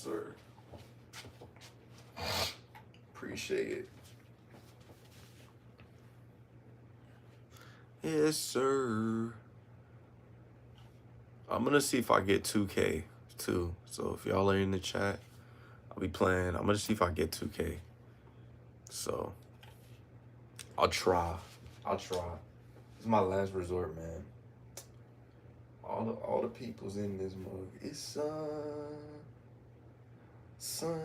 sir. Appreciate it. Yes, sir. I'm gonna see if I get 2K too. So if y'all are in the chat, I'll be playing. I'm gonna see if I get 2K. So I'll try. I'll try. It's my last resort, man. All the people's in this mug. It's Sunday.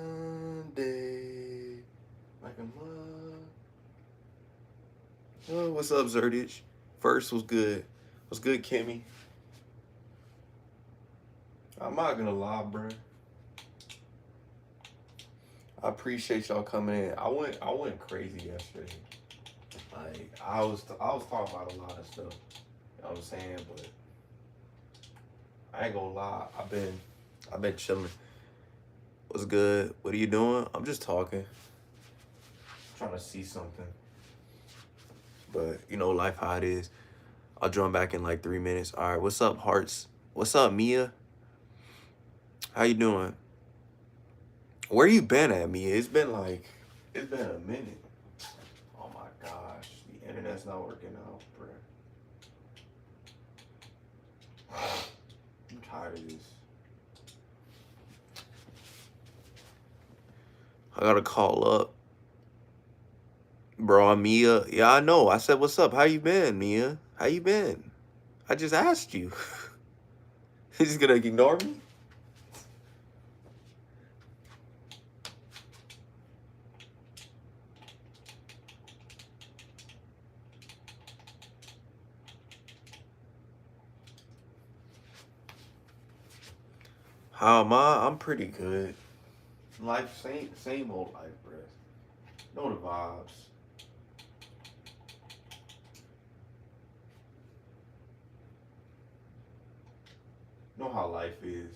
Like a mug. Oh, what's up, Zerdich? First was good. What's good, Kimmy? I'm not gonna lie, bro. I appreciate y'all coming in. I went crazy yesterday. Like I was talking about a lot of stuff. You know what I'm saying? But I ain't gonna lie. I've been chilling. What's good? What are you doing? I'm just talking. Trying to see something. But you know, life how it is. I'll join back in like 3 minutes. All right, what's up, Hearts? What's up, Mia? How you doing? Where you been at, Mia? It's been a minute. Oh my gosh, the internet's not working out, bro. I'm tired of this. I gotta call up. Bro, I'm Mia. Yeah, I know. I said, what's up? How you been, Mia? How you been? I just asked you. You just gonna ignore me? How am I? I'm pretty good. Life, same old life, bro. Know the vibes. Know how life is.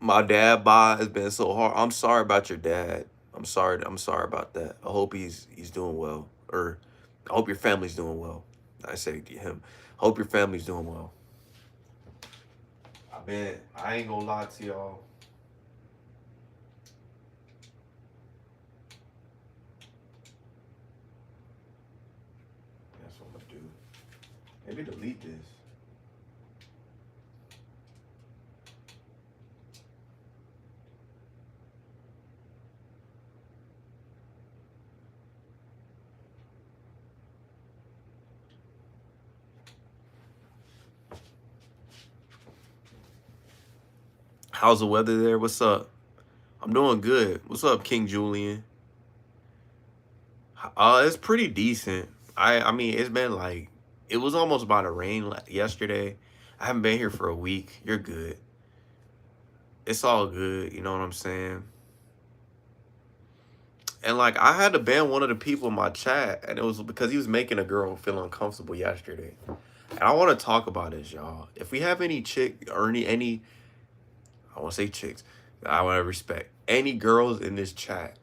My dad bod has been so hard. I'm sorry about your dad. I'm sorry about that. I hope he's doing well. Or I hope your family's doing well. I say to him, hope your family's doing well. I ain't gonna lie to y'all. That's what I'm gonna do. Maybe delete this. How's the weather there? What's up? I'm doing good. What's up, King Julian? It's pretty decent. I mean, it's been like it was almost about to rain yesterday. I haven't been here for a week. You're good. It's all good. You know what I'm saying? And like I had to ban one of the people in my chat, and it was because he was making a girl feel uncomfortable yesterday. And I want to talk about this, y'all. If we have any chick or any I want to say chicks, I want to respect any girls in this chat.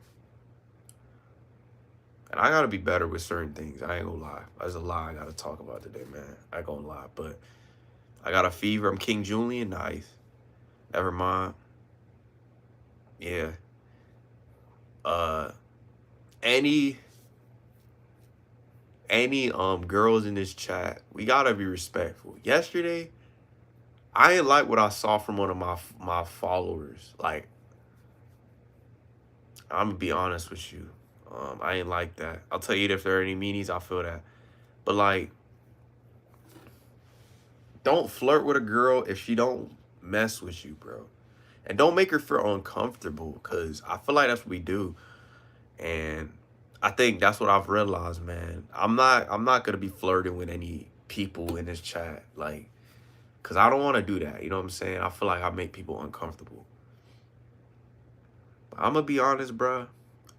And I gotta be better with certain things. I ain't gonna lie. There's a lot I gotta talk about today, man. I ain't gonna lie, but I got a fever. I'm King Julian. Nice. Never mind. Yeah. Uh, any girls in this chat, we gotta be respectful. Yesterday, I ain't like what I saw from one of my followers. Like, I'm gonna be honest with you. I ain't like that. I'll tell you if there are any meanies, I feel that. But like, don't flirt with a girl if she don't mess with you, bro. And don't make her feel uncomfortable, because I feel like that's what we do. And I think that's what I've realized, man. I'm not gonna be flirting with any people in this chat, like, because I don't want to do that. You know what I'm saying? I feel like I make people uncomfortable. But I'm gonna be honest, bro.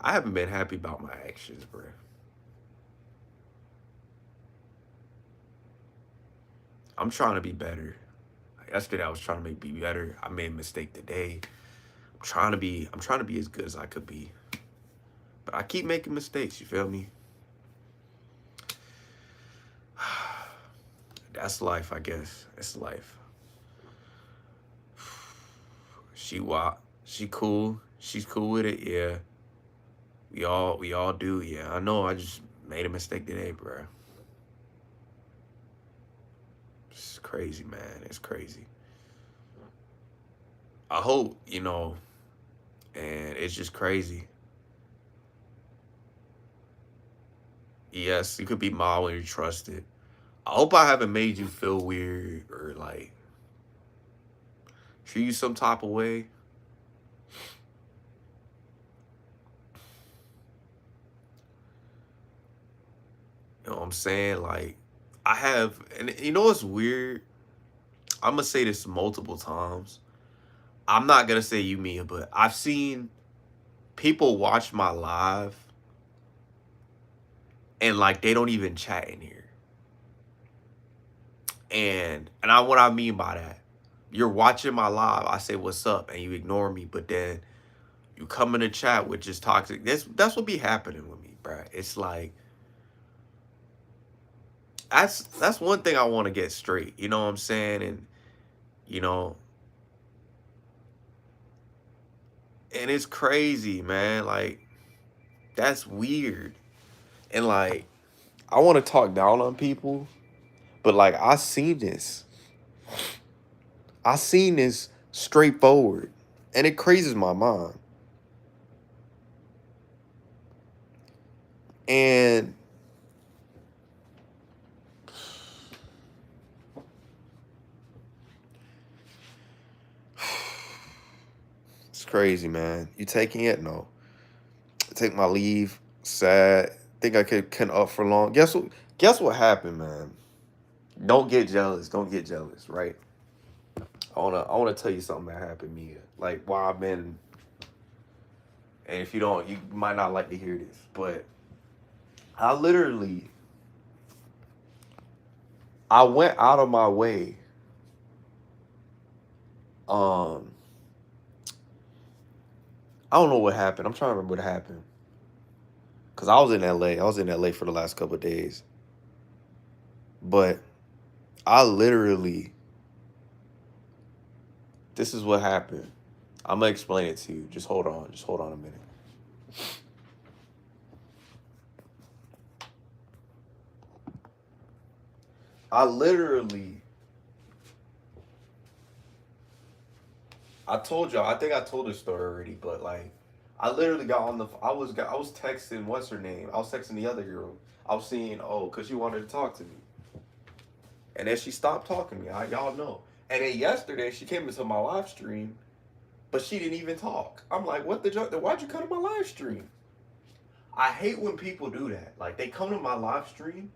I haven't been happy about my actions, bro. I'm trying to be better. Like, yesterday I was trying to be better. I made a mistake today. I'm trying to be as good as I could be. But I keep making mistakes, you feel me? that's life, I guess. It's life. She cool. She's cool with it. Yeah. We all do. Yeah. I know. I just made a mistake today, bro. It's crazy, man. It's crazy. I hope, and it's just crazy. Yes, you could be mild when you trust it. I hope I haven't made you feel weird or like treat you some type of way. You know what I'm saying? Like, I have, and you know what's weird? I'm gonna say this multiple times. I'm not gonna say you, Mia, but I've seen people watch my live and like they don't even chat in here. And what I mean by that, you're watching my live, I say what's up, and you ignore me, but then you come in the chat with just toxic. That's what be happening with me, bruh. It's like that's one thing I want to get straight. You know what I'm saying? And you know, and it's crazy, man. Like that's weird. And like I want to talk down on people, but like I seen this straightforward, and it crazes my mind. And it's crazy, man. You taking it? No. I take my leave. Sad. Think I can up for long. Guess what happened, man? Don't get jealous. Don't get jealous, right? I wanna tell you something that happened, Mia. Like while I've been, and if you don't, you might not like to hear this, but I literally I went out of my way. Um, I don't know what happened. I'm trying to remember what happened. Cause I was in LA. I was in LA for the last couple of days. But I literally, this is what happened. I'm gonna explain it to you. Just hold on. Just hold on a minute. I literally, I told y'all. I think I told this story already, but like, I literally got on the. I was texting. What's her name? I was texting the other girl. I was seeing, oh, cause she wanted to talk to me, and then she stopped talking to me. Y'all know. And then yesterday she came into my live stream, but she didn't even talk. I'm like, what the junk? Why'd you come to my live stream? I hate when people do that. Like they come to my live stream,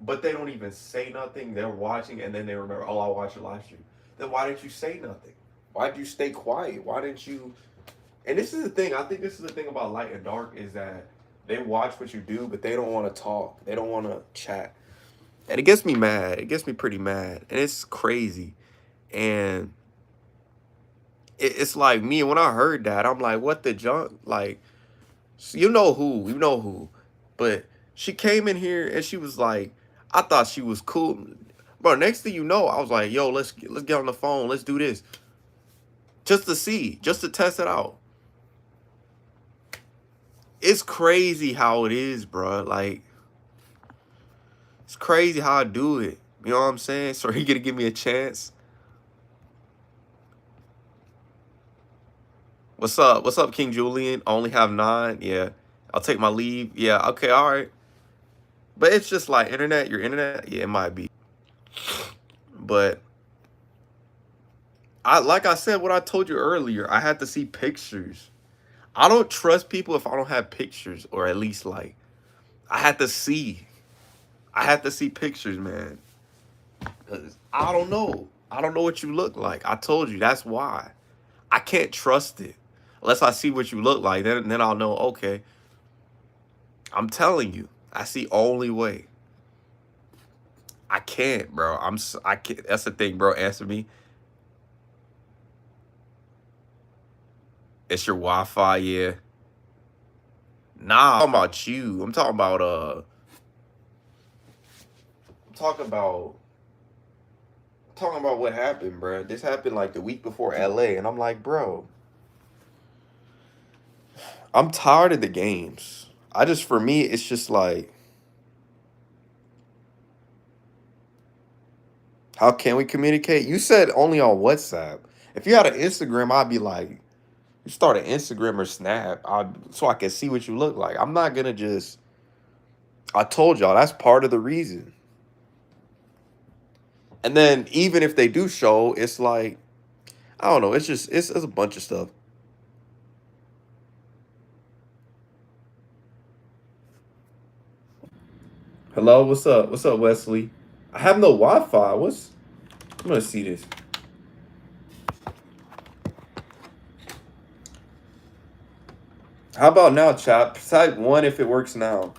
but they don't even say nothing. They're watching, and then they remember, oh, I watched your live stream. Then why didn't you say nothing? Why did you stay quiet? Why didn't you? And this is the thing. I think this is the thing about light and dark is that they watch what you do, but they don't want to talk. They don't want to chat, and it gets me mad. It gets me pretty mad, and it's crazy. And it's like me when I heard that, I'm like, what the junk? Like, you know who, but she came in here and she was like, I thought she was cool, bro. Next thing you know, I was like, yo, let's get on the phone, let's do this, just to see, just to test it out. It's crazy how it is, bro. Like, it's crazy how I do it. You know what I'm saying? So he gonna give me a chance. What's up? What's up, King Julian? I only have 9. Yeah. I'll take my leave. Yeah, okay, all right. But it's just like internet, your internet, yeah, it might be. But like I said, what I told you earlier, I had to see pictures. I don't trust people if I don't have pictures, or at least like I had to see. I had to see pictures, man. 'Cause I don't know. I don't know what you look like. I told you that's why. I can't trust it. Unless I see what you look like, then I'll know, okay. I'm telling you, that's the only way. I can't, bro. I can't. That's the thing, bro. Answer me. It's your Wi-Fi, yeah. Nah, I'm talking about you. I'm talking about talking about what happened, bro. This happened like the week before LA, and I'm like, bro, I'm tired of the games. I just, for me, it's just like, how can we communicate? You said only on WhatsApp. If you had an Instagram, I'd be like, you start an Instagram or Snap, so I can see what you look like. I'm not gonna just. I told y'all that's part of the reason. And then even if they do show, it's like I don't know. It's just it's a bunch of stuff. Hello, what's up? What's up, Wesley? I have no Wi-Fi. I'm gonna see this. How about now, chap? Type one if it works now.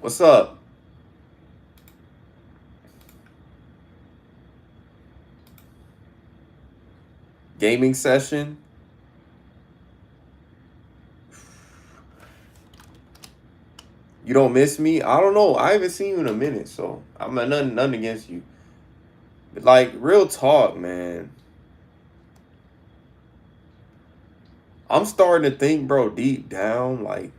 What's up? Gaming session. You don't miss me? I don't know. I haven't seen you in a minute, so I'm not nothing against you. But like real talk, man. I'm starting to think, bro, deep down, like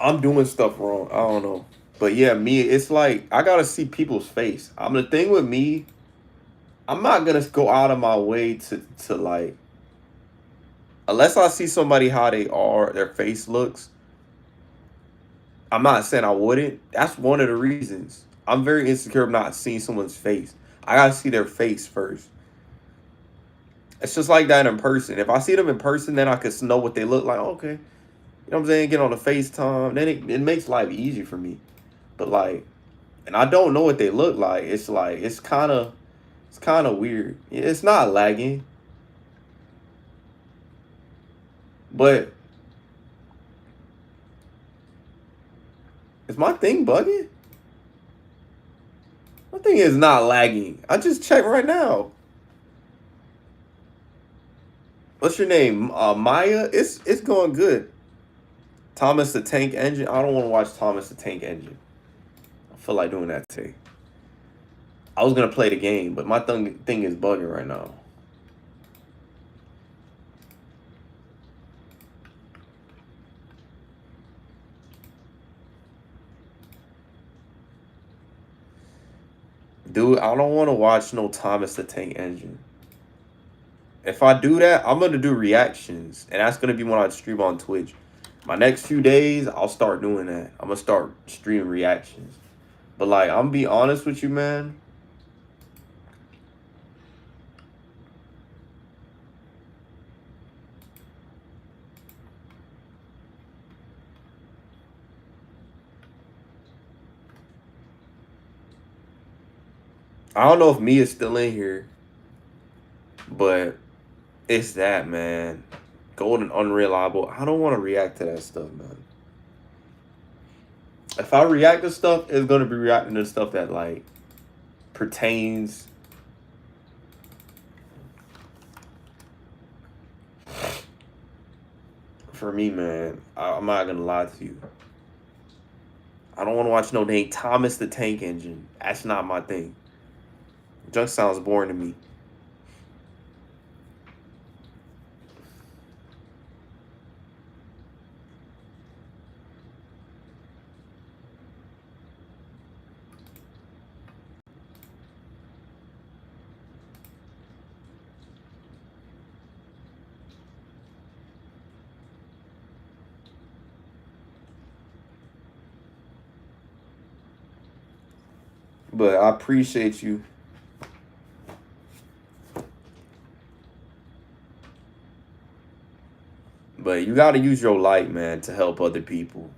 I'm doing stuff wrong. I don't know. But yeah, me, it's like I gotta see people's face. I'm the thing with me, I'm not gonna go out of my way to like unless I see somebody how they are, their face looks. I'm not saying I wouldn't. That's one of the reasons. I'm very insecure of not seeing someone's face. I gotta see their face first. It's just like that in person. If I see them in person, then I could know what they look like. Okay. You know what I'm saying? Get on the FaceTime. Then it makes life easy for me. But like, and I don't know what they look like. It's like it's kind of weird. It's not lagging, but is my thing bugging? My thing is not lagging. I just checked right now. What's your name? Maya? It's going good. Thomas the Tank Engine. I don't want to watch Thomas the Tank Engine. I feel like doing that today. I was gonna play the game, but my thing is bugging right now. Dude, I don't want to watch no Thomas the Tank Engine. If I do that, I'm gonna do reactions, and that's gonna be when I stream on Twitch. My next few days, I'll start doing that. I'm gonna start streaming reactions. But like, I'm gonna be honest with you, man. I don't know if Mia's still in here, but it's that, man. Golden unreliable. I don't want to react to that stuff, man. If I react to stuff, it's gonna be reacting to stuff that like pertains. For me, man, I'm not gonna lie to you. I don't want to watch no dang Thomas the Tank Engine. That's not my thing. Just sounds boring to me. But I appreciate you. But you gotta use your light, man, to help other people.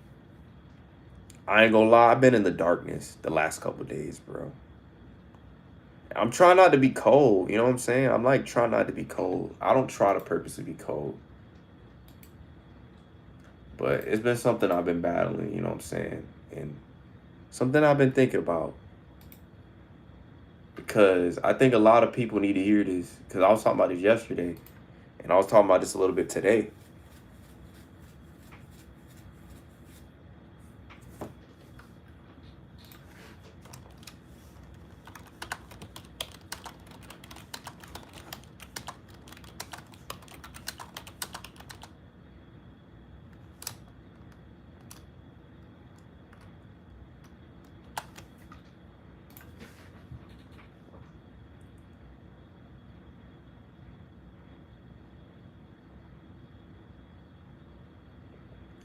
I ain't gonna lie, I've been in the darkness the last couple days, bro. I'm trying not to be cold, you know what I'm saying? I'm like trying not to be cold. I don't try to purposely be cold. But it's been something I've been battling, you know what I'm saying? And something I've been thinking about. Because I think a lot of people need to hear this. Because I was talking about this yesterday. And I was talking about this a little bit today.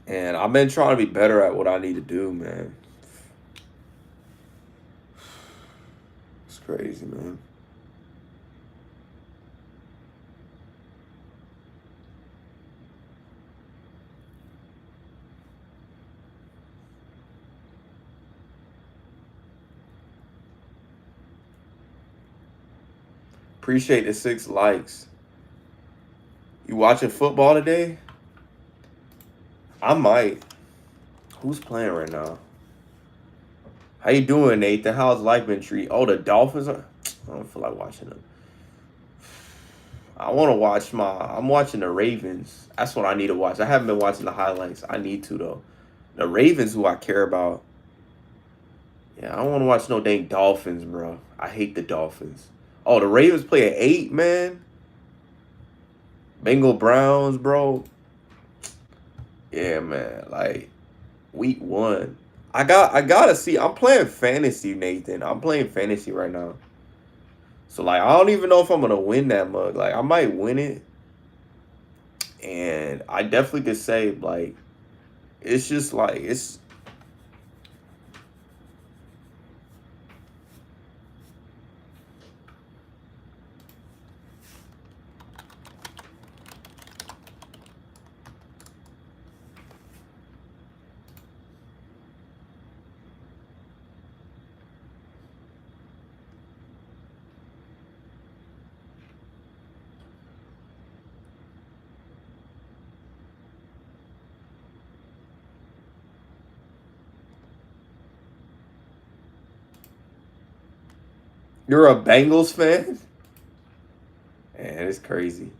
And I've been trying to be better at what I need to do, man. It's crazy, man. Appreciate the 6 likes. You watching football today? I might. Who's playing right now? How you doing, Nathan? How's life been treating? Oh, the Dolphins are. I don't feel like watching them. I want to watch I'm watching the Ravens. That's what I need to watch. I haven't been watching the highlights. I need to though. The Ravens, who I care about. Yeah, I don't want to watch no dang Dolphins, bro. I hate the Dolphins. Oh, the Ravens play at 8, man. Bengal Browns, bro. Yeah, man. Like week 1. I gotta see. I'm playing fantasy, Nathan. I'm playing fantasy right now. So like I don't even know if I'm gonna win that mug. Like I might win it. And I definitely could say like it's just like it's you're a Bengals fan? Man, it's crazy.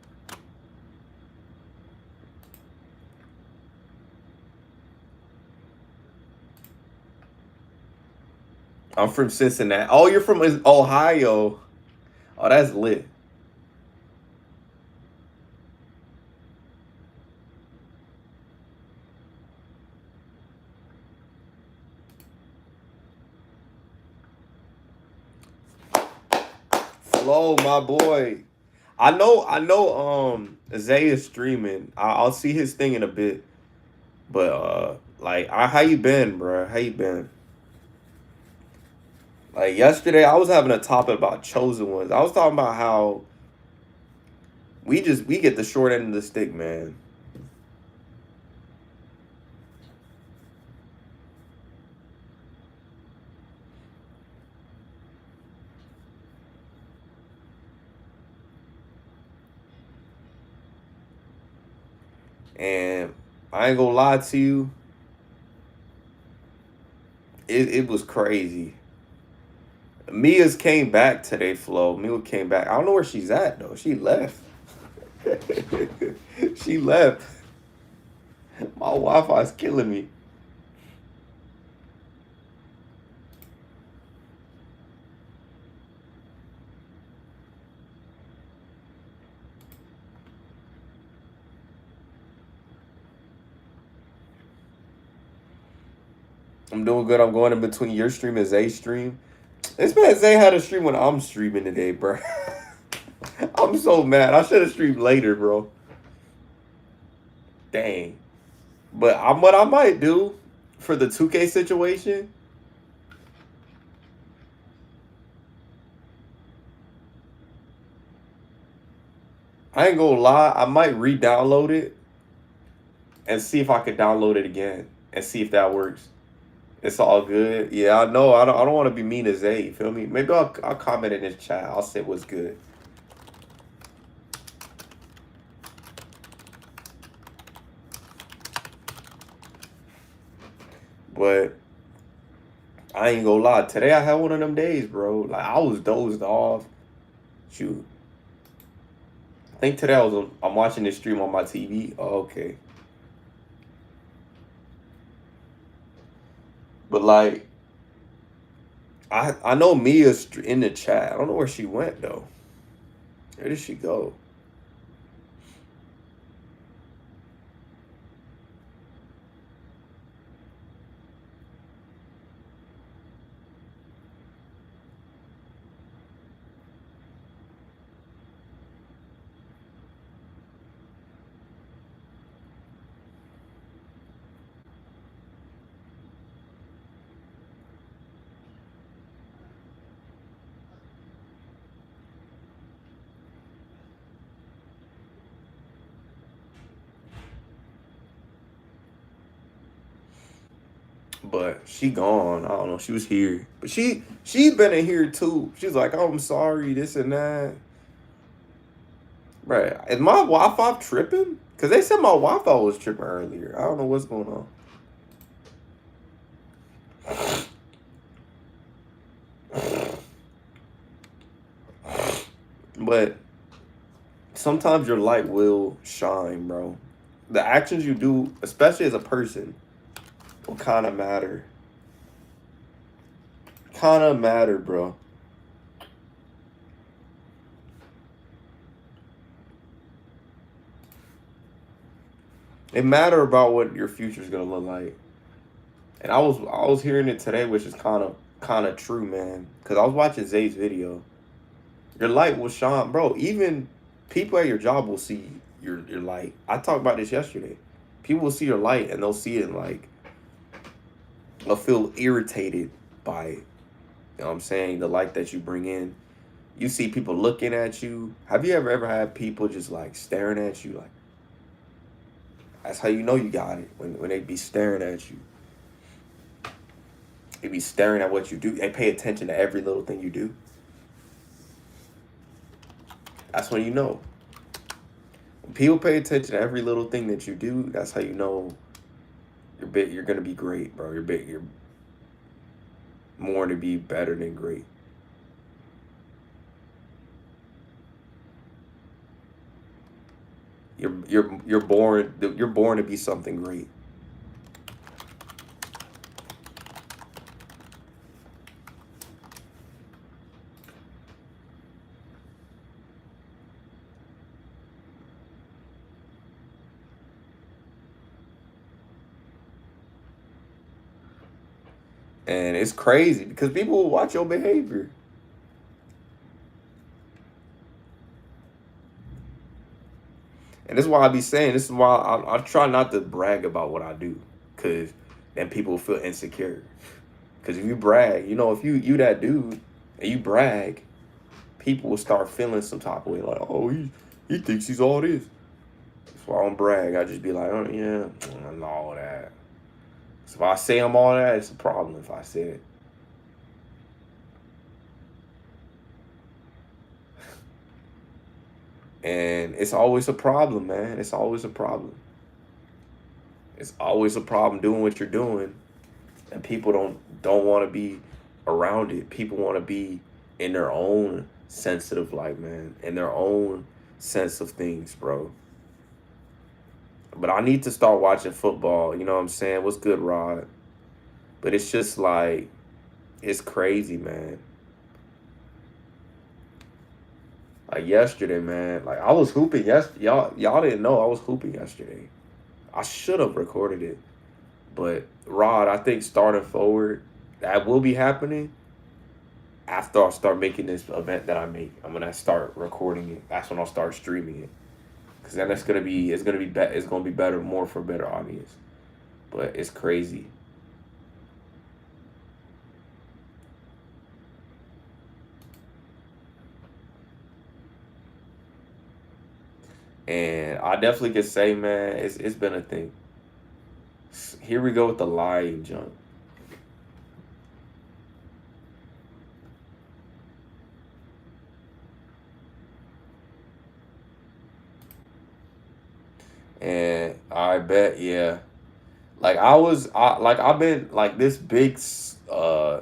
I'm from Cincinnati. Oh, you're from Ohio. Oh, that's lit. Flo, my boy. I know Zay is streaming. I'll see his thing in a bit. But like how you been, bro? How you been? Like yesterday I was having a topic about chosen ones. I was talking about how we get the short end of the stick, man. And I ain't gonna lie to you, it was crazy. Mia's came back today, Flo. Mia came back. I don't know where she's at though. She left. She left. My Wi-Fi's killing me. I'm doing good. I'm going in between your stream and Zay's stream. This man Zay had a stream when I'm streaming today, bro. I'm so mad. I should have streamed later, bro. Dang. But what I might do for the 2K situation, I ain't gonna lie, I might re-download it and see if I could download it again and see if that works. It's all good. Yeah, I know. I don't want to be mean to Zay. You feel me? Maybe I'll comment in his chat. I'll say what's good. But I ain't gonna lie. Today I had one of them days, bro. Like I was dozed off. Shoot. I think today I'm watching this stream on my TV. Oh, okay. But like I know Mia's in the chat. I don't know where she went though. Where did she go? But she gone. I don't know. She was here, but she's been in here too. She's like, "Oh, I'm sorry, this and that." Right? Is my Wi-Fi tripping? Cause they said my Wi-Fi was tripping earlier. I don't know what's going on. But sometimes your light will shine, bro. The actions you do, especially as a person, will kind of matter. Kind of matter, bro. It matter about what your future's gonna look like. And I was hearing it today, which is kind of true, man. Cause I was watching Zay's video. Your light will shine, bro. Even people at your job will see your light. I talked about this yesterday. People will see your light and they'll see it and like they'll feel irritated by it. You know what I'm saying? The light that you bring in. You see people looking at you. Have you ever had people just like staring at you? Like that's how you know you got it. When they be staring at you. They be staring at what you do. They pay attention to every little thing you do. That's when you know. When people pay attention to every little thing that you do, that's how you know you're gonna be great, bro. You're more to be better than great. You're born to be something great. And it's crazy because people will watch your behavior. And this is why I be saying, this is why I try not to brag about what I do. Because then people will feel insecure. Because if you brag, you know, if you that dude and you brag, people will start feeling some type of way. Like, oh, he thinks he's all this. That's why I don't brag. I just be like, oh, yeah, I'm all that. So if I say I'm all that, it's a problem if I say it. And it's always a problem, man. It's always a problem. It's always a problem doing what you're doing, and people don't want to be around it. People want to be in their own sensitive life, man, in their own sense of things, bro. But I need to start watching football. You know what I'm saying? What's good, Rod? But it's just like it's crazy, man. Like yesterday, man. Like I was hooping y'all didn't know I was hooping yesterday. I should have recorded it. But Rod, I think starting forward, that will be happening after I start making this event that I make. I'm gonna start recording it. That's when I'll start streaming it. Cause then it's gonna be better, more for a better audience. But it's crazy. And I definitely could say, man, it's been a thing. Here we go with the lying junk. And I bet, yeah. Like I've been like this big thing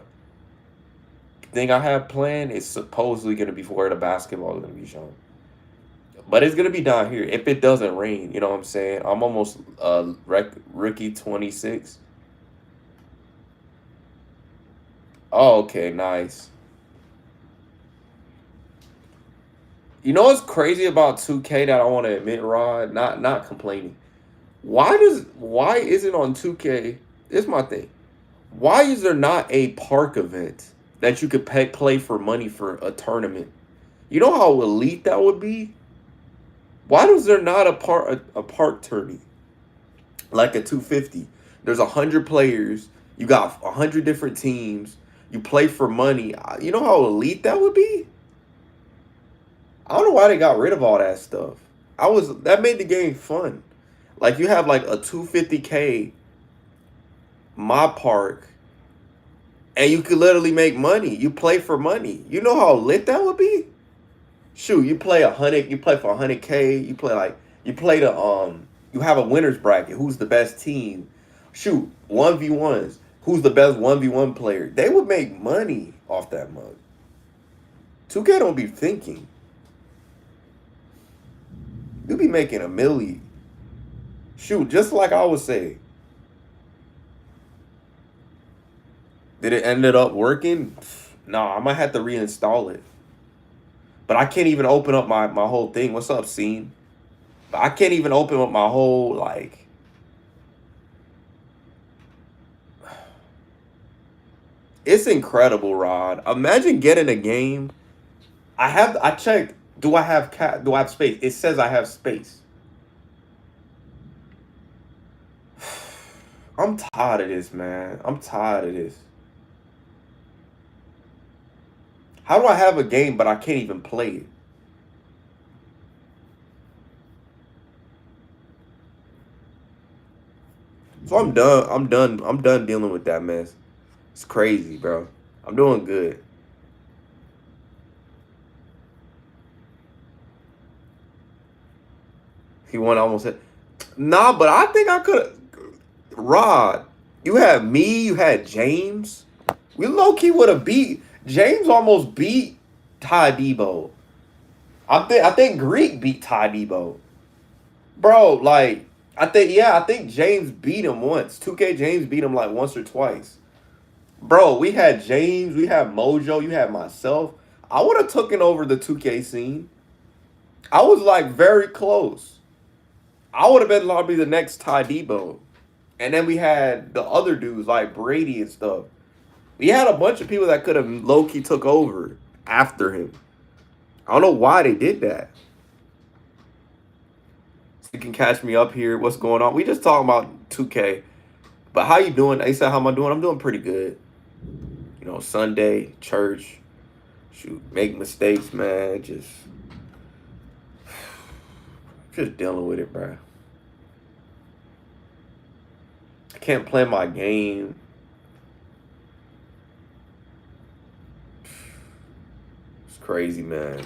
I have planned is supposedly gonna be where the basketball is gonna be shown. But it's gonna be down here if it doesn't rain. You know what I'm saying? I'm almost rookie 26. Oh, okay, nice. You know what's crazy about 2K that I want to admit, Rod? Not complaining. Why isn't on 2K? This is my thing. Why is there not a park event that you could play for money for a tournament? You know how elite that would be? Why is there not a park tourney like a 250? There's 100 players. You got 100 different teams. You play for money. You know how elite that would be? I don't know why they got rid of all that stuff. That made the game fun. Like you have like a 250K my park, and you could literally make money. You play for money. You know how lit that would be? Shoot, you play 100, you play for 100K, you play you have a winners bracket. Who's the best team? Shoot, 1v1s. Who's the best 1v1 player? They would make money off that mug. 2K don't be thinking. You be making a million. Shoot, just like I would say. Did it ended up working? Nah, I might have to reinstall it. But I can't even open up my whole thing. What's up, Scene? I can't even open up my whole, like... It's incredible, Rod. Imagine getting a game. I checked. Do I have space? It says I have space. I'm tired of this, man. I'm tired of this. How do I have a game but I can't even play it? So I'm done. I'm done dealing with that mess. It's crazy, bro. I'm doing good. He won almost hit. Nah, but I think I could have. Rod, you had me, you had James. We low-key would have beat. James almost beat Ty Debo. I think Greek beat Ty Debo. Bro, like, I think James beat him once. 2K James beat him like once or twice. Bro, we had James, we had Mojo, you had myself. I would have taken over the 2K scene. I was like very close. I would have been probably the next Ty Debo. And then we had the other dudes like Brady and stuff. We had a bunch of people that could have low-key took over after him. I don't know why they did that. So you can catch me up here. What's going on? We just talking about 2K. But how you doing? They said, how am I doing? I'm doing pretty good. You know, Sunday, church. Shoot, make mistakes, man. Just dealing with it, bro. I can't play my game. It's crazy, man.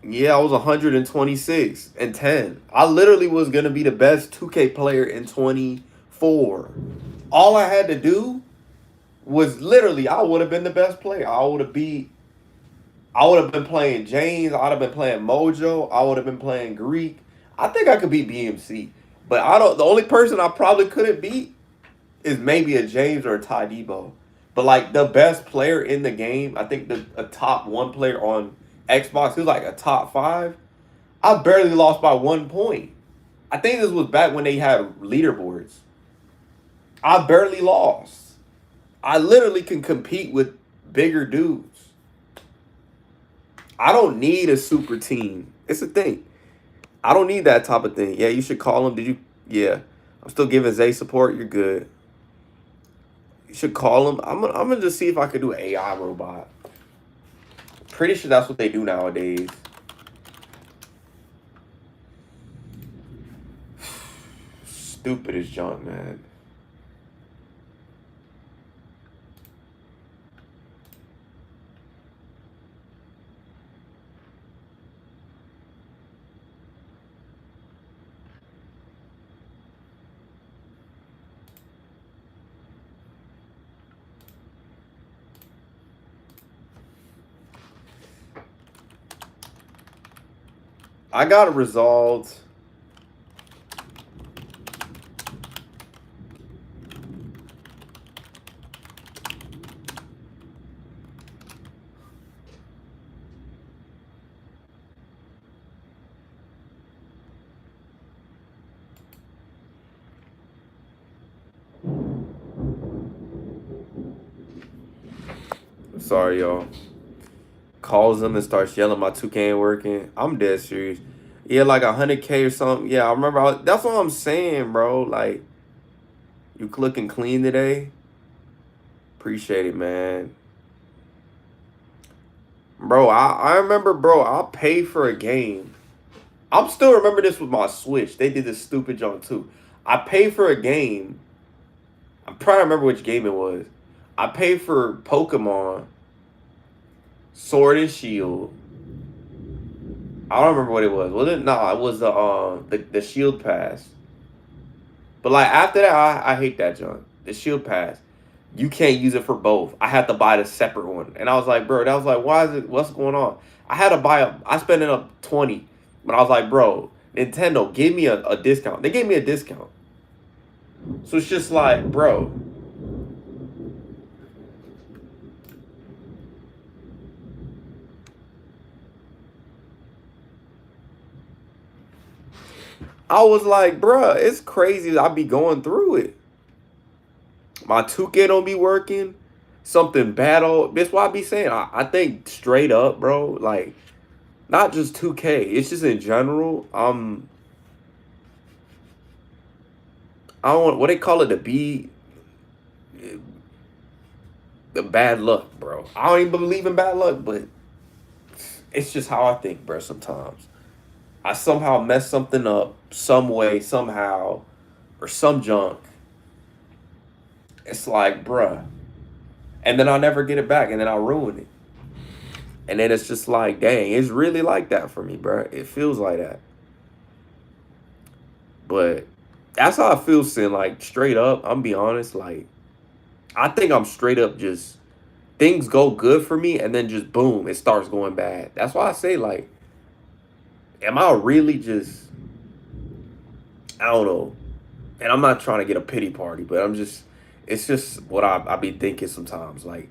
Yeah, I was 126 and 10. I literally was going to be the best 2K player in 24. All I had to do was literally, I would have been the best player. I would have been playing James. I would have been playing Mojo. I would have been playing Greek. I think I could beat BMC. But the only person I probably couldn't beat is maybe a James or a Ty Debo. But like the best player in the game, I think a top one player on Xbox, who's like a top 5. I barely lost by 1 point. I think this was back when they had leaderboards. I barely lost. I literally can compete with bigger dudes. I don't need a super team. It's a thing. I don't need that type of thing. Yeah, you should call him. Did you? Yeah. I'm still giving Zay support. You're good. You should call him. I'm gonna just see if I can do an AI robot. Pretty sure that's what they do nowadays. Stupid as junk, man. I got it resolved. Sorry, y'all. Calls them and starts yelling my 2K ain't working. I'm dead serious. Yeah, like 100K or something. Yeah, I remember. That's what I'm saying, bro. Like, you looking clean today? Appreciate it, man. Bro, I remember, bro, I'll pay for a game. I'm still remember this with my Switch. They did this stupid junk too. I paid for a game. I'm trying to remember which game it was. I paid for Pokemon Sword and Shield. I don't remember what it was. Was it? No, it was the Shield Pass. But like after that, I hate that junk. The Shield Pass. You can't use it for both. I had to buy the separate one. And I was like, bro, that was like, why is it, what's going on? I had to I spent it up 20. But I was like, bro, Nintendo, give me a discount. They gave me a discount. So it's just like, bro. I was like, bro, it's crazy. I be going through it. My 2K don't be working. Something bad. That's why I be saying. I think straight up, bro. Like, not just 2K. It's just in general. I don't what they call it. The bad luck, bro. I don't even believe in bad luck, but it's just how I think, bro. Sometimes I somehow mess something up, some way, somehow, or some junk. It's like, bruh. And then I'll never get it back, and then I'll ruin it. And then it's just like, dang, it's really like that for me, bro. It feels like that. But that's how I feel, Sin. Like, straight up, I'm be honest, like, I think I'm straight up just, things go good for me, and then just boom, it starts going bad. That's why I say, like, am I really just, I don't know. And I'm not trying to get a pity party, but it's just what I be thinking sometimes. Like,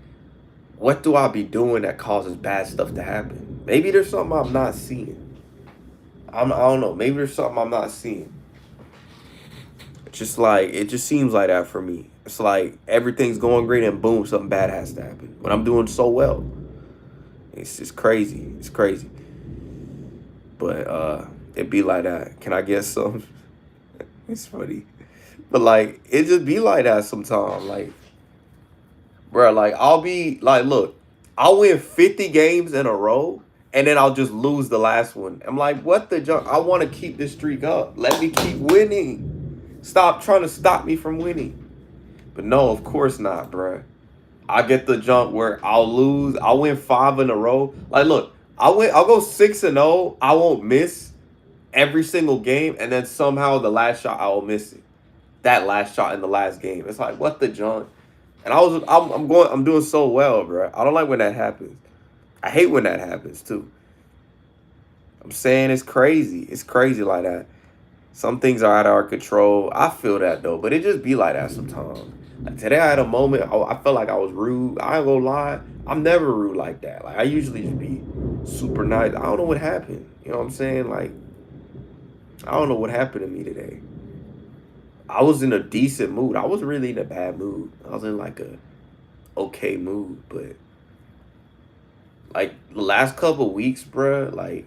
what do I be doing that causes bad stuff to happen? Maybe there's something I'm not seeing. I don't know. Maybe there's something I'm not seeing. It's just like, it just seems like that for me. It's like everything's going great and boom, something bad has to happen. When I'm doing so well. It's just crazy. It's crazy. But it be like that. Can I get some? It's funny. But like, it just be like that sometimes. Like, bro, like I'll be like, look, I'll win 50 games in a row, and then I'll just lose the last one. I'm like, what the junk? I want to keep this streak up. Let me keep winning. Stop trying to stop me from winning. But no, of course not, bro. I get the jump where I'll lose. I'll win 5 in a row. Like, look, I'll go 6-0. I won't miss every single game, and then somehow the last shot I will miss it. That last shot in the last game. It's like, what the junk? And I'm doing so well, bro. I don't like when that happens. I hate when that happens too. I'm saying it's crazy. It's crazy like that. Some things are out of our control. I feel that though, but it just be like that sometimes. Like today I had a moment, I felt like I was rude. I ain't gonna lie. I'm never rude like that. Like I usually just be super nice. I don't know what happened. You know what I'm saying? Like, I don't know what happened to me today. I was in a decent mood. I was really in a bad mood. I was in like a okay mood, but like the last couple weeks, bruh, like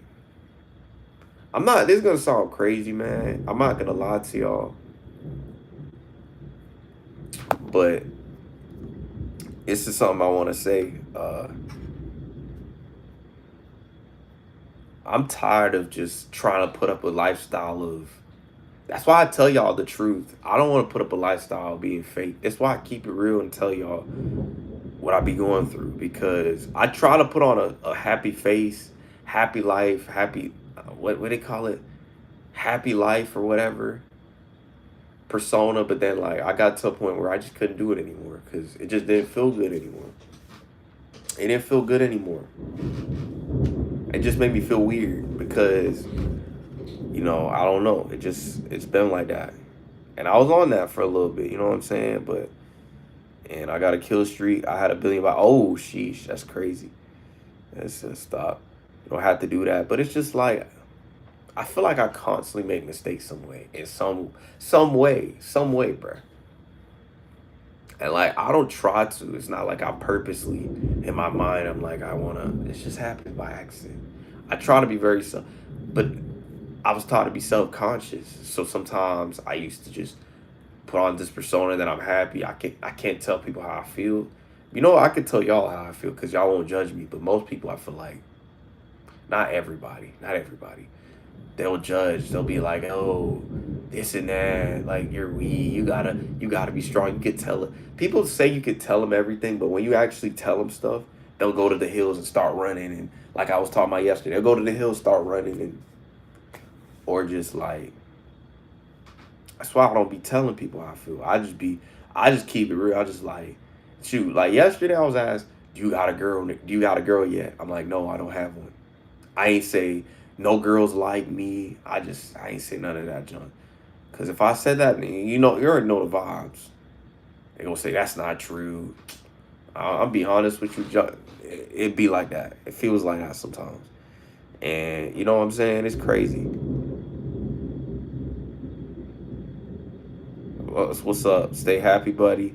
this is gonna sound crazy, man. I'm not gonna lie to y'all. But this is something I wanna say. I'm tired of just trying to put up a lifestyle of, that's why I tell y'all the truth. I don't want to put up a lifestyle of being fake. That's why I keep it real and tell y'all what I be going through. Because I try to put on a happy face, happy life, happy, what they call it? Happy life or whatever. Persona. But then like I got to a point where I just couldn't do it anymore. Because it just didn't feel good anymore. It didn't feel good anymore. It just made me feel weird because, you know, I don't know. It's been like that. And I was on that for a little bit, you know what I'm saying? And I got a kill streak. I had a billion oh, sheesh, that's crazy. Let's just stop. You don't have to do that. But it's just like, I feel like I constantly make mistakes some way. In some way, bruh. And like, I don't try to. It's not like I purposely, in my mind, I'm like, it's just happened by accident. I try to be very but I was taught to be self-conscious. So sometimes I used to just put on this persona that I'm happy. I can't tell people how I feel. You know, I can tell y'all how I feel because y'all won't judge me. But most people, I feel like, not everybody, they'll judge. They'll be like, oh, this and that, like you're weak. You gotta be strong. You could tell it. People say you could tell them everything, but when you actually tell them stuff, they'll go to the hills and start running. And like I was talking about yesterday, they'll go to the hills, start running, and or just like that's why I don't be telling people how I feel. I just keep it real. I just like, shoot. Like yesterday, I was asked, "Do you got a girl? Do you got a girl yet?" I'm like, "No, I don't have one." I ain't say no girls like me. I ain't say none of that junk. Cause if I said that, you already know the vibes. They gonna say that's not true. I'll be honest with you, it be like that. It feels like that sometimes, and you know what I'm saying? It's crazy. What's up? Stay happy, buddy.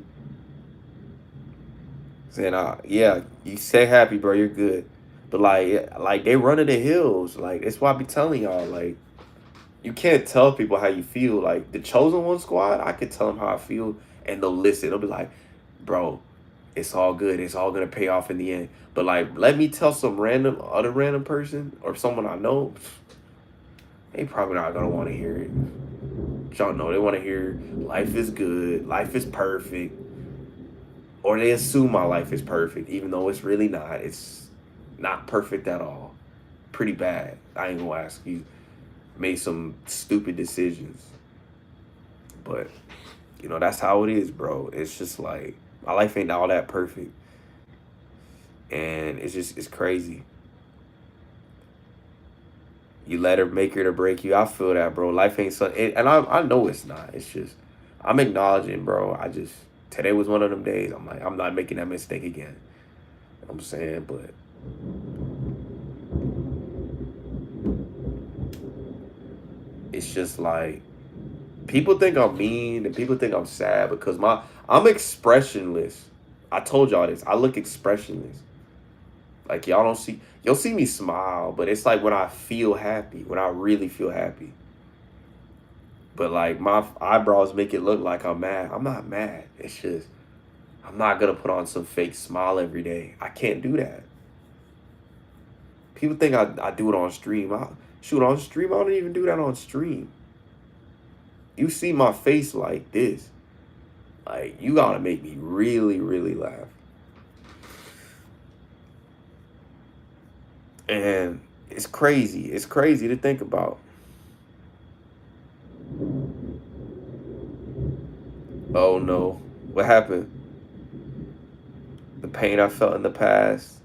Saying, yeah, you stay happy, bro. You're good. But like they run to the hills. Like that's why I be telling y'all. Like you can't tell people how you feel. Like the chosen one squad, I could tell them how I feel, and they'll listen. They'll be like, bro, it's all good. It's all gonna pay off in the end. But like, let me tell some other random person or someone I know, they probably not gonna want to hear it. Y'all know they want to hear life is good, life is perfect, or they assume my life is perfect, even though it's really not. It's not perfect at all. Pretty bad. I ain't gonna ask you. Made some stupid decisions, but that's how it is, bro. It's just like my life ain't all that perfect, and it's crazy. You let her make it or break you. I feel that, bro. Life ain't so, and I know it's not. It's just I'm acknowledging, bro. Today was one of them days. I'm like I'm not making that mistake again. You know what I'm saying, but it's just like people think I'm mean and people think I'm sad because I'm expressionless. I told y'all this. I look expressionless. Like you'll see me smile, but it's like when I feel happy, when I really feel happy. But like my eyebrows make it look like I'm mad. I'm not mad. It's just I'm not gonna put on some fake smile every day. I can't do that. People think I do it on stream. Shoot, on stream, I don't even do that on stream. You see my face like this. Like you gotta make me really, really laugh. And it's crazy. It's crazy to think about. Oh no. What happened? The pain I felt in the past.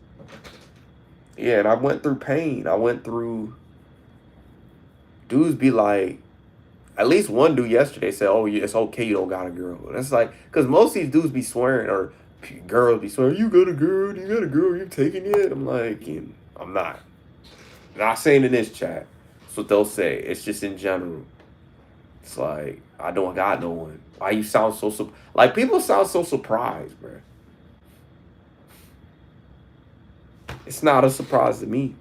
Yeah, and I went through pain. I went through dudes be like, at least one dude yesterday said, "Oh, yeah, it's okay you don't got a girl." And it's like, because most of these dudes be swearing, or girls be swearing, "You got a girl, you got a girl, you taking it?" I'm like, I'm not. Not saying in this chat. That's what they'll say. It's just in general. It's like, I don't got no one. Why you sound so like people sound so surprised, bro. It's not a surprise to me.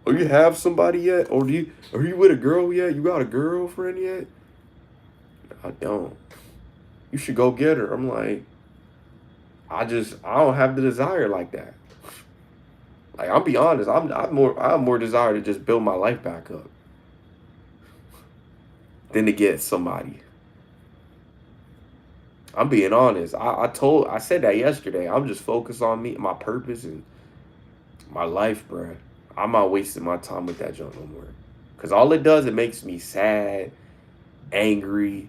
Oh, you have somebody yet? Or are you with a girl yet? You got a girlfriend yet? I don't. You should go get her. I'm like, I don't have the desire like that. Like I'll be honest, I have more desire to just build my life back up than to get somebody. I'm being honest. I said that yesterday. I'm just focused on me, my purpose, and my life, bruh. I'm not wasting my time with that junk no more. Cause all it does, it makes me sad, angry,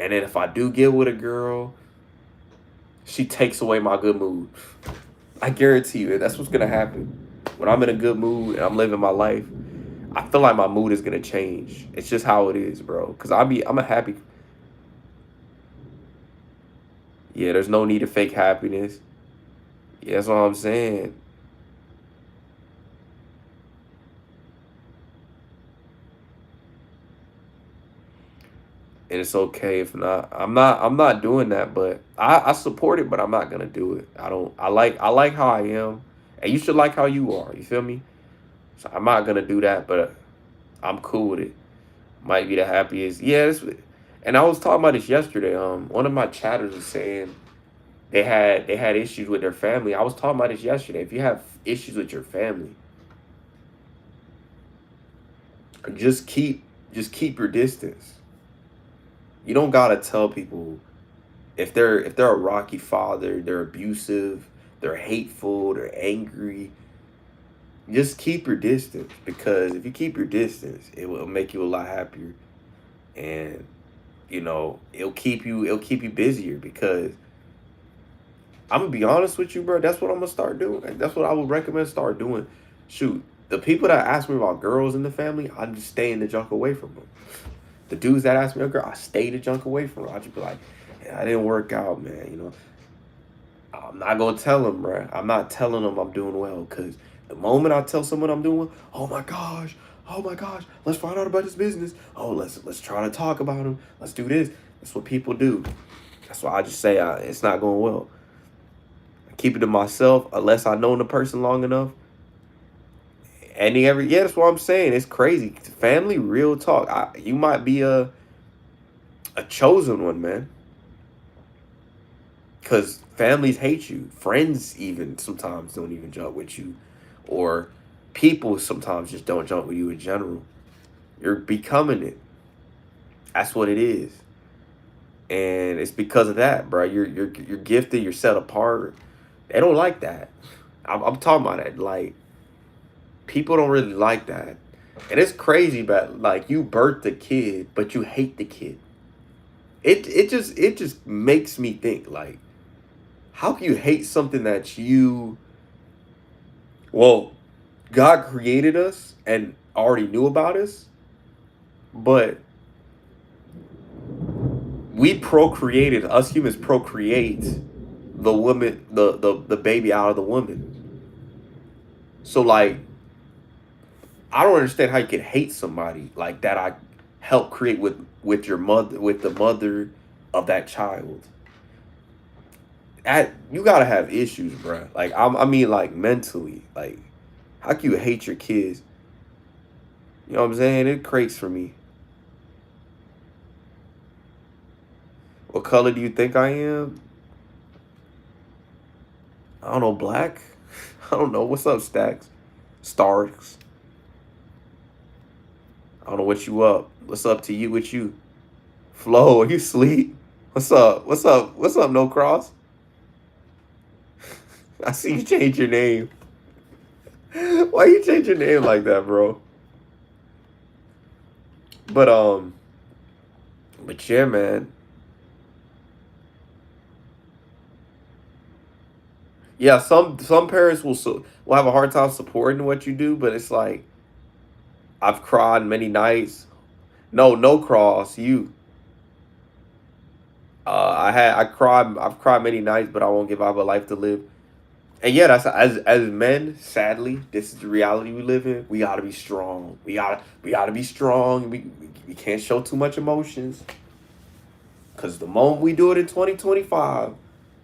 and then if I do get with a girl, she takes away my good mood. I guarantee you, that's what's gonna happen. When I'm in a good mood and I'm living my life, I feel like my mood is gonna change. It's just how it is, bro. Cause I'm a happy. Yeah, there's no need to fake happiness. Yeah, that's what I'm saying. And it's okay if not. I'm not doing that, but I support it, but I'm not gonna do it. I like how I am. And you should like how you are. You feel me? So I'm not gonna do that, but I'm cool with it. Might be the happiest. Yeah, and I was talking about this yesterday. One of my chatters was saying they had issues with their family. I was talking about this yesterday. If you have issues with your family, just keep your distance. You don't gotta tell people if they're a rocky father, they're abusive, they're hateful, they're angry. Just keep your distance, because if you keep your distance, it will make you a lot happier, and it'll keep you busier, because I'm gonna be honest with you, bro. That's what I'm gonna start doing. Like, that's what I would recommend start doing. Shoot, the people that ask me about girls in the family, I just stay in the junk away from them. The dudes that ask me a girl, I stay the junk away from them. I just be like, yeah, I didn't work out, man. I'm not gonna tell them, bro. I'm not telling them I'm doing well, because the moment I tell someone I'm doing well, oh my gosh, let's find out about this business. Oh, let's try to talk about him. Let's do this. That's what people do. That's why I just say it's not going well. I keep it to myself unless I know the person long enough. Yeah, that's what I'm saying. It's crazy. Family, real talk. You might be a chosen one, man. Because families hate you. Friends even sometimes don't even jump with you. Or people sometimes just don't jump with you in general. You're becoming it. That's what it is. And it's because of that, bro. You're gifted, you're set apart. They don't like that. I'm talking about that. Like, people don't really like that. And it's crazy, but like, you birthed a kid, but you hate the kid. It just makes me think, like, how can you hate something that well, God created us and already knew about us, but us humans procreate the woman, the baby out of the woman. So, like, I don't understand how you could hate somebody like that I helped create with your mother, with the mother of that child. You gotta have issues, bro. Like, I mean, like, mentally. Like, how can you hate your kids? You know what I'm saying? It crates for me. What color do you think I am? I don't know, black? I don't know. What's up, Stacks? Starks. I don't know what you up. What's up to you with you? Flo, are you sleep? What's up? What's up? What's up, No Cross? I see you change your name. Why you change your name like that, bro? But yeah, man. Yeah, some parents will have a hard time supporting what you do, but it's like, I've cried many nights. No cross, you. I've cried many nights, but I won't give up a life to live. And yeah, that's as men. Sadly, this is the reality we live in. We gotta be strong. We gotta be strong. We can't show too much emotions, because the moment we do it in 2025,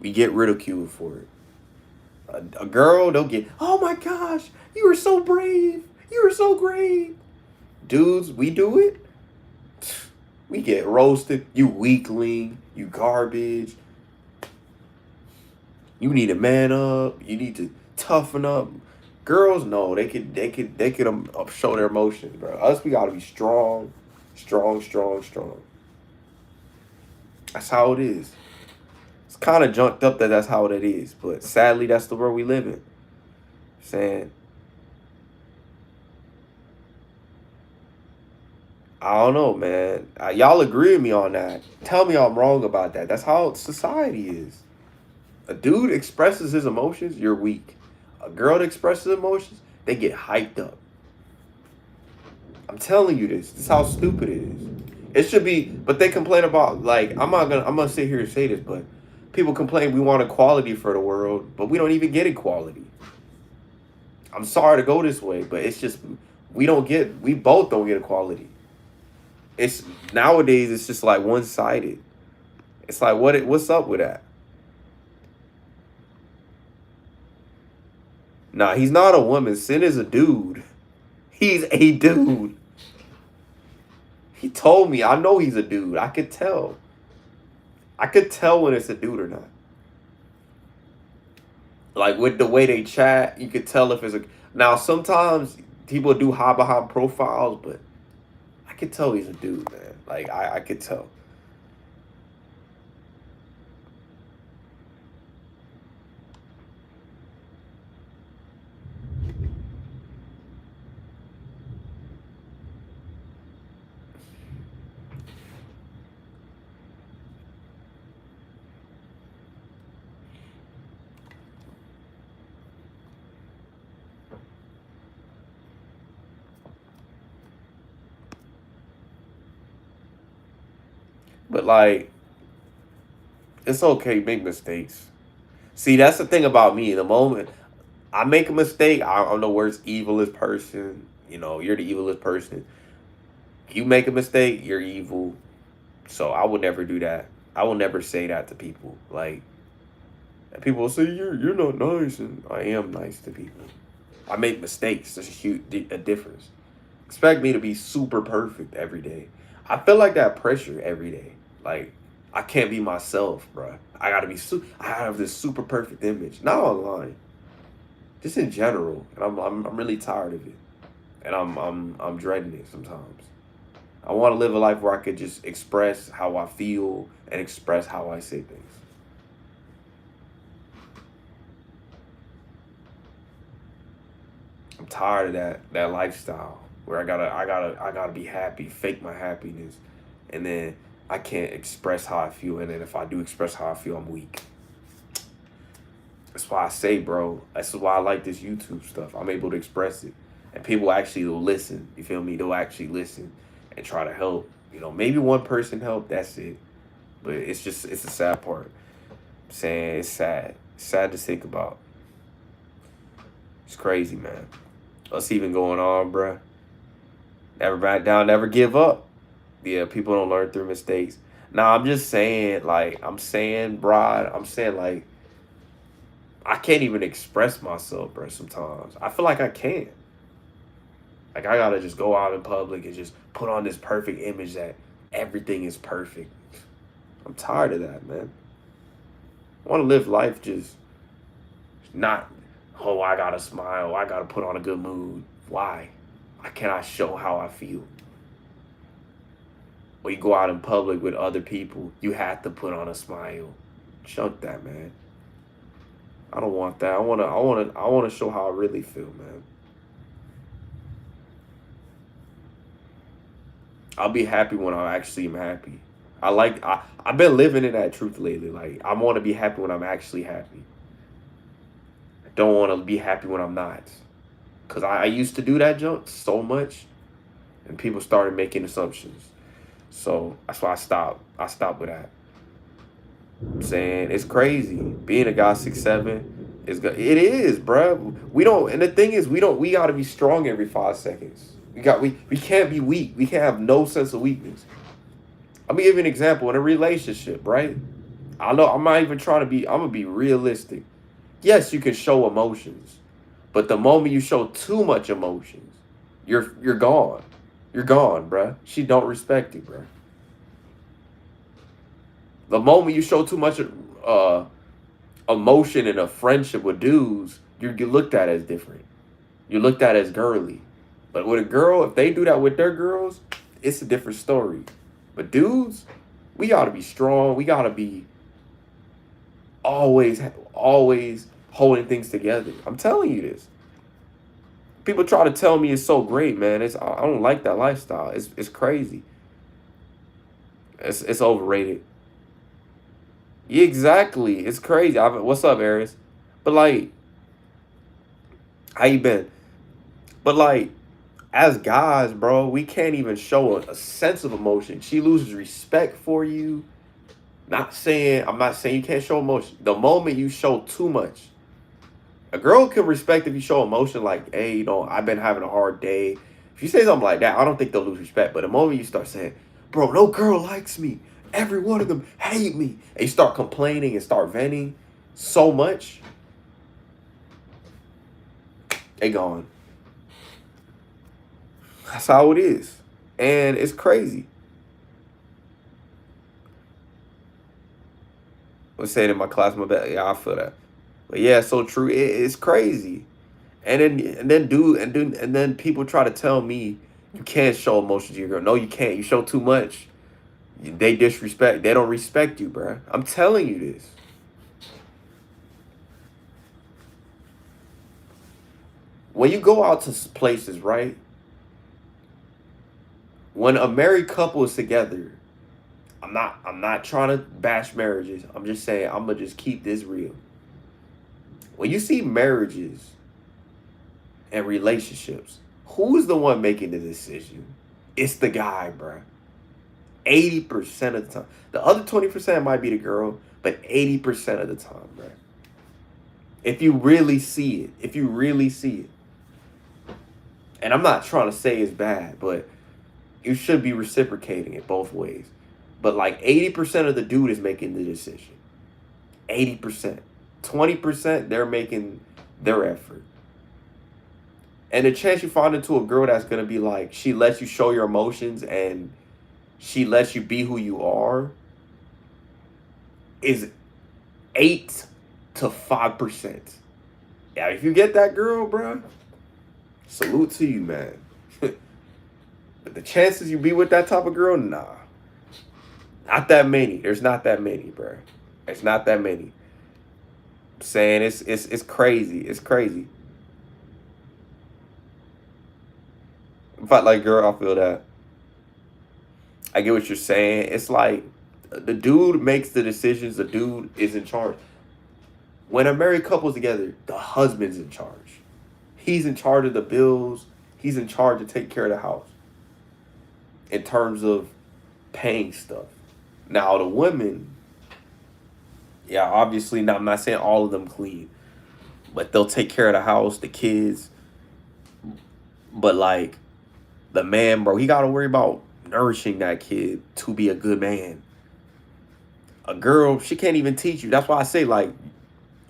we get ridiculed for it. A girl, they'll get, oh my gosh, you were so brave. You were so great. Dudes, we do it. We get roasted. You weakling. You garbage. You need to man up. You need to toughen up. Girls, no, they could show their emotions, bro. Us, we gotta be strong, strong, strong, strong. That's how it is. It's kind of junked up that that's how it is, but sadly, that's the world we live in. Saying, I don't know, man. Y'all agree with me on that? Tell me I'm wrong about that. That's how society is. A dude expresses his emotions, you're weak. A girl that expresses emotions, they get hyped up. I'm telling you this. This is how stupid it is. It should be, but they complain about, like, I'm gonna sit here and say this, but people complain we want equality for the world, but we don't even get equality. I'm sorry to go this way, but it's just we both don't get equality. It's nowadays it's just like one sided. It's like, what's up with that? Nah, he's not a woman. Sin is a dude. He's a dude. He told me. I know he's a dude. I could tell. I could tell when it's a dude or not. Like, with the way they chat, you could tell if it's a. Now, sometimes people do hide behind profiles, but I could tell he's a dude, man. Like I could tell. But like, it's okay to make mistakes. See, that's the thing about me. The moment I make a mistake, I'm the worst, evilest person. You know, you're the evilest person. You make a mistake, you're evil. So I would never do that. I will never say that to people. Like, and people will say you're not nice, and I am nice to people. I make mistakes. There's a huge a difference. Expect me to be super perfect every day. I feel like that pressure every day. Like I can't be myself, bro. I gotta be. I have this super perfect image, not online, just in general. And I'm really tired of it, and I'm dreading it sometimes. I want to live a life where I could just express how I feel and express how I say things. I'm tired of that lifestyle where I gotta be happy, fake my happiness, and then I can't express how I feel. And then if I do express how I feel, I'm weak. That's why I say, bro. That's why I like this YouTube stuff. I'm able to express it, and people actually will listen. You feel me? They'll actually listen and try to help. You know, maybe one person helped. That's it. But it's a sad part. I'm saying it's sad. It's sad to think about. It's crazy, man. What's even going on, bruh? Never back down, never give up. Yeah, people don't learn through mistakes. Now, I'm just saying, like, I'm saying, like, I can't even express myself, bro, sometimes. I feel like I can't. Like, I gotta just go out in public and just put on this perfect image that everything is perfect. I'm tired of that, man. I want to live life just not, oh, I gotta smile, I gotta put on a good mood. Why? Why can't I show how I feel? When you go out in public with other people, you have to put on a smile. Chunk that, man. I don't want that. I wanna show how I really feel, man. I'll be happy when I actually am happy. I've been living in that truth lately. Like I want to be happy when I'm actually happy. I don't want to be happy when I'm not. Cause I used to do that junk so much, and people started making assumptions. So that's why I stopped. I stopped with that. I'm saying it's crazy being a guy 6'7" is good. It is, bruh. We don't, and the thing is, we don't. We gotta be strong every 5 seconds. We can't be weak. We can't have no sense of weakness. Let me give you an example in a relationship, right? I know I'm not even trying to be. I'm gonna be realistic. Yes, you can show emotions, but the moment you show too much emotions, you're gone. You're gone, bruh. She don't respect you, bruh. The moment you show too much emotion in a friendship with dudes, you're looked at as different. You're looked at as girly. But with a girl, if they do that with their girls, it's a different story. But dudes, we gotta be strong. We gotta be always holding things together. I'm telling you this. People try to tell me it's so great, man. I don't like that lifestyle. It's crazy. It's overrated. Yeah, exactly. It's crazy. What's up, Aries? But like, how you been? But like, as guys, bro, we can't even show a sense of emotion. She loses respect for you. I'm not saying you can't show emotion. The moment you show too much, a girl can respect if you show emotion, like, hey, I've been having a hard day. If you say something like that, I don't think they'll lose respect. But the moment you start saying, bro, no girl likes me, every one of them hate me, and you start complaining and start venting so much, they gone. That's how it is. And it's crazy. I was saying in my class, my bad. Yeah, I feel that. But yeah, it's so true. It's crazy. And then people try to tell me You can't show emotion to your girl. No, you can't. You show too much. They disrespect. They don't respect you, bruh. I'm telling you this. When you go out to places, right? When a married couple is together, I'm not trying to bash marriages. I'm just saying I'm gonna just keep this real. When you see marriages and relationships, who's the one making the decision? It's the guy, bruh. 80% of the time. The other 20% might be the girl, but 80% of the time, bruh. If you really see it, if you really see it. And I'm not trying to say it's bad, but you should be reciprocating it both ways. But like 80% of the dude is making the decision. 80%. 20%, they're making their effort. And the chance you find into a girl that's gonna be like, she lets you show your emotions and she lets you be who you are is 8 to 5%. Yeah, if you get that girl, bro, salute to you, man. But the chances you be with that type of girl, nah. Not that many. There's not that many, bro. It's not that many. I'm saying it's crazy. It's crazy. But like, girl, I feel that. I get what you're saying. It's like the dude makes the decisions. The dude is in charge. When a married couple's together, the husband's in charge. He's in charge of the bills. He's in charge to take care of the house. In terms of paying stuff. Now the women, yeah, obviously not, I'm not saying all of them clean, but they'll take care of the house, the kids. But like the man, bro, he gotta worry about nourishing that kid to be a good man. A girl, she can't even teach you. That's why I say, like,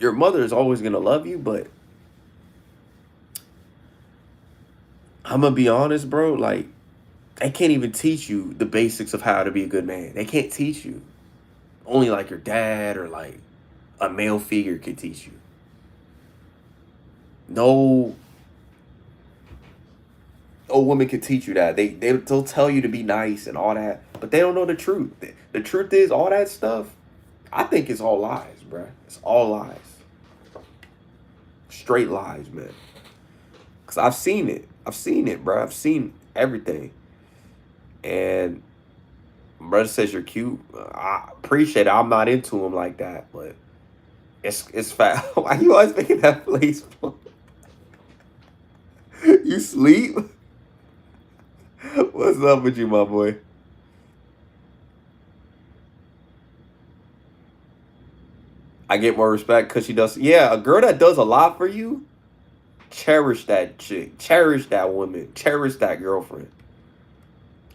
your mother is always gonna love you, but I'm gonna be honest, bro, like, they can't even teach you the basics of how to be a good man. They can't teach you. Only like your dad or like a male figure can teach you. No woman can teach you that. They'll tell you to be nice and all that, but they don't know the truth. The truth is all that stuff, I think it's all lies, bruh. It's all lies. Straight lies, man. Cause I've seen it. I've seen it, bruh. I've seen everything. And brother says you're cute. I appreciate it. I'm not into him like that, but it's fat. Why you always making that face? You sleep? What's up with you, my boy? I get more respect because she does. Yeah, a girl that does a lot for you, cherish that chick. Cherish that woman. Cherish that girlfriend.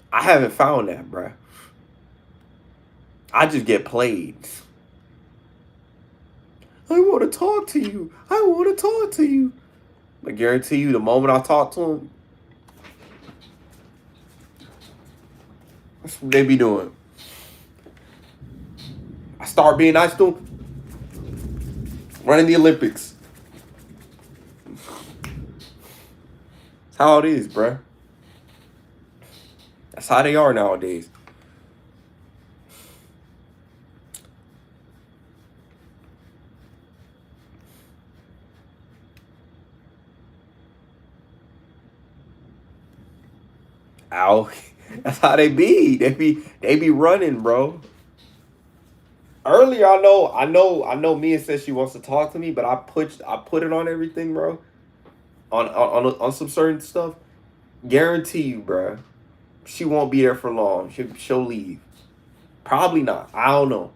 I haven't found that, bruh. I just get played. I want to talk to you. I want to talk to you. I guarantee you, the moment I talk to him, that's what they be doing. I start being nice to him, running the Olympics. That's how it is, bruh. That's how they are nowadays. Ow. That's how they be. They be running, bro. Earlier, I know Mia said she wants to talk to me, but I put it on everything, bro. On some certain stuff. Guarantee you, bro. She won't be there for long. She'll leave. Probably not. I don't know.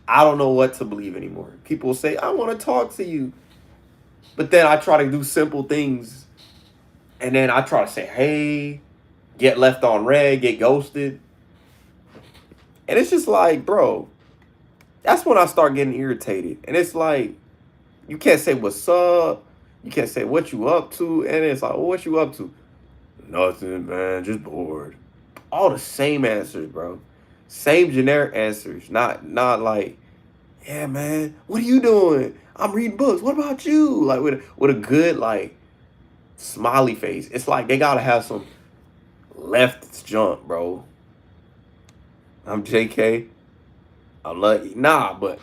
I don't know what to believe anymore. People say, I want to talk to you. But then I try to do simple things. And then I try to say, hey, get left on red, get ghosted. And it's just like, bro, that's when I start getting irritated. And it's like, you can't say what's up. You can't say what you up to. And it's like, well, what you up to? Nothing, man. Just bored. All the same answers, bro. Same generic answers. Not like, yeah, man, what are you doing? I'm reading books. What about you? Like with a good like smiley face. It's like they gotta have some left its jump, bro. I'm JK. I'm lucky. Nah, but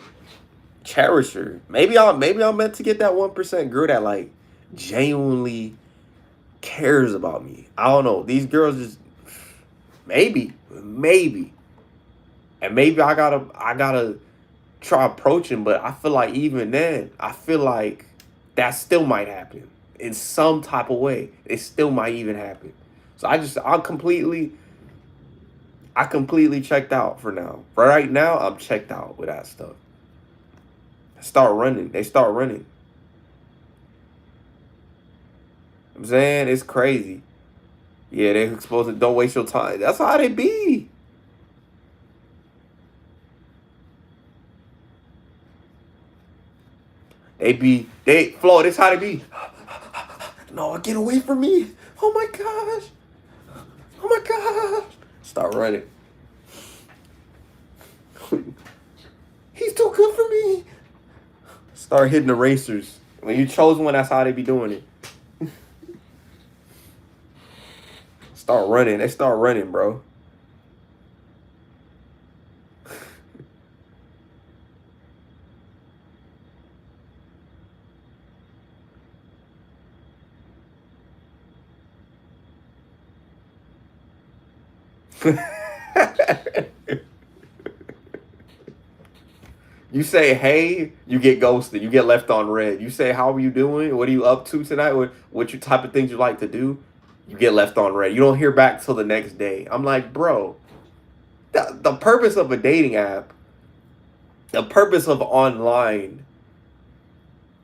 cherish her. Maybe I'm meant to get that 1% girl that like genuinely cares about me. I don't know. These girls just maybe. And maybe I gotta try approaching, but I feel like even then, I feel like that still might happen in some type of way. It still might even happen. So I completely checked out for now. For right now, I'm checked out with that stuff. Start running. They start running. I'm saying it's crazy. Yeah, they supposed to don't waste your time. That's how they be. They Flo, this how they be. No, get away from me. Oh my gosh. Oh my gosh. Start running. He's too good for me. Start hitting the racers. When you chose one, that's how they be doing it. Start running. They start running, bro. You say, hey, you get ghosted. You get left on red. You say, how are you doing? What are you up to tonight? What you type of things you like to do? You get left on red. You don't hear back till the next day. I'm like, bro, the purpose of a dating app, the purpose of online,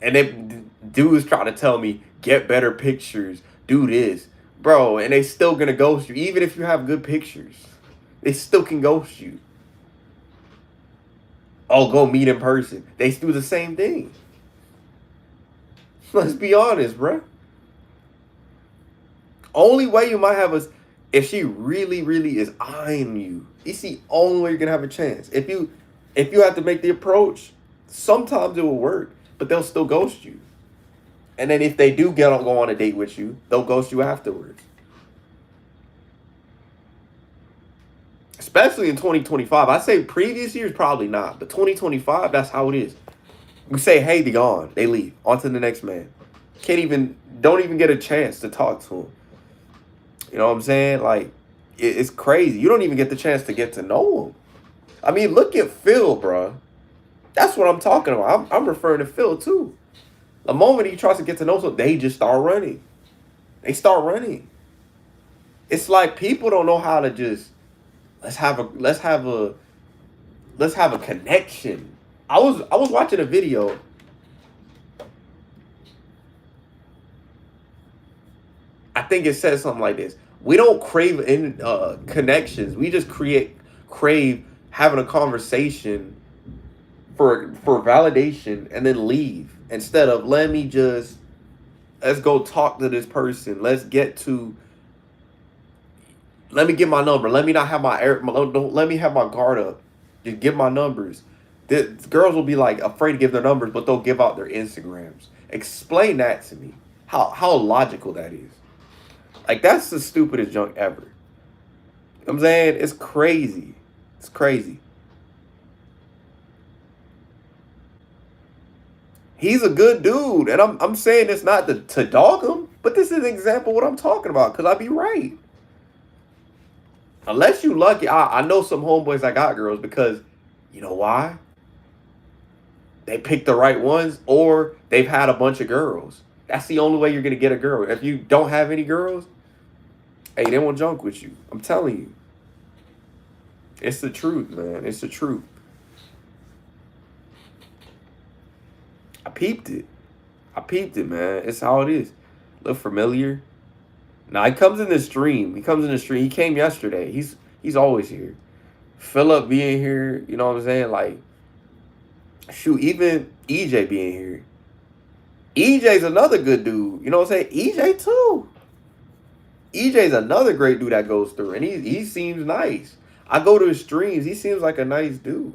and then dudes trying to tell me, get better pictures, do this. Bro, and they still gonna ghost you. Even if you have good pictures, they still can ghost you. Oh, go meet in person. They do the same thing. Let's be honest, bro. Only way you might have is if she really, really is eyeing you. It's the only way you're gonna have a chance. If you have to make the approach, sometimes it will work, but they'll still ghost you. And then if they do go on a date with you, they'll ghost you afterwards. Especially in 2025. I say previous years, probably not. But 2025, that's how it is. We say, hey, they gone. They leave. On to the next man. Don't even get a chance to talk to him. You know what I'm saying? Like, it's crazy. You don't even get the chance to get to know him. I mean, look at Phil, bro. That's what I'm talking about. I'm referring to Phil, too. The moment he tries to get to know someone, they just start running. They start running. It's like people don't know how to just let's have a connection. I was watching a video. I think it says something like this. We don't crave connections. We just crave having a conversation for validation and then leave instead of let's go talk to this person. Let me get my number. Let me not have don't let me have my guard up. Just give my numbers. The girls will be like afraid to give their numbers, but they'll give out their Instagrams. Explain that to me. How logical that is. Like, that's the stupidest junk ever. You know what I'm saying? It's crazy. It's crazy. He's a good dude. And I'm saying this not to dog him, but this is an example of what I'm talking about, because I be right. Unless you lucky, I know some homeboys that got girls because, you know why? They picked the right ones or they've had a bunch of girls. That's the only way you're going to get a girl. If you don't have any girls, hey, they won't junk with you. I'm telling you. It's the truth, man. It's the truth. I peeped it, man. It's how it is. Look familiar. Now, he comes in the stream. He came yesterday. He's always here. Philip being here, you know what I'm saying? Like, shoot, even EJ being here. EJ's another good dude. You know what I'm saying? EJ too. EJ's another great dude that goes through. And he seems nice. I go to his streams. He seems like a nice dude.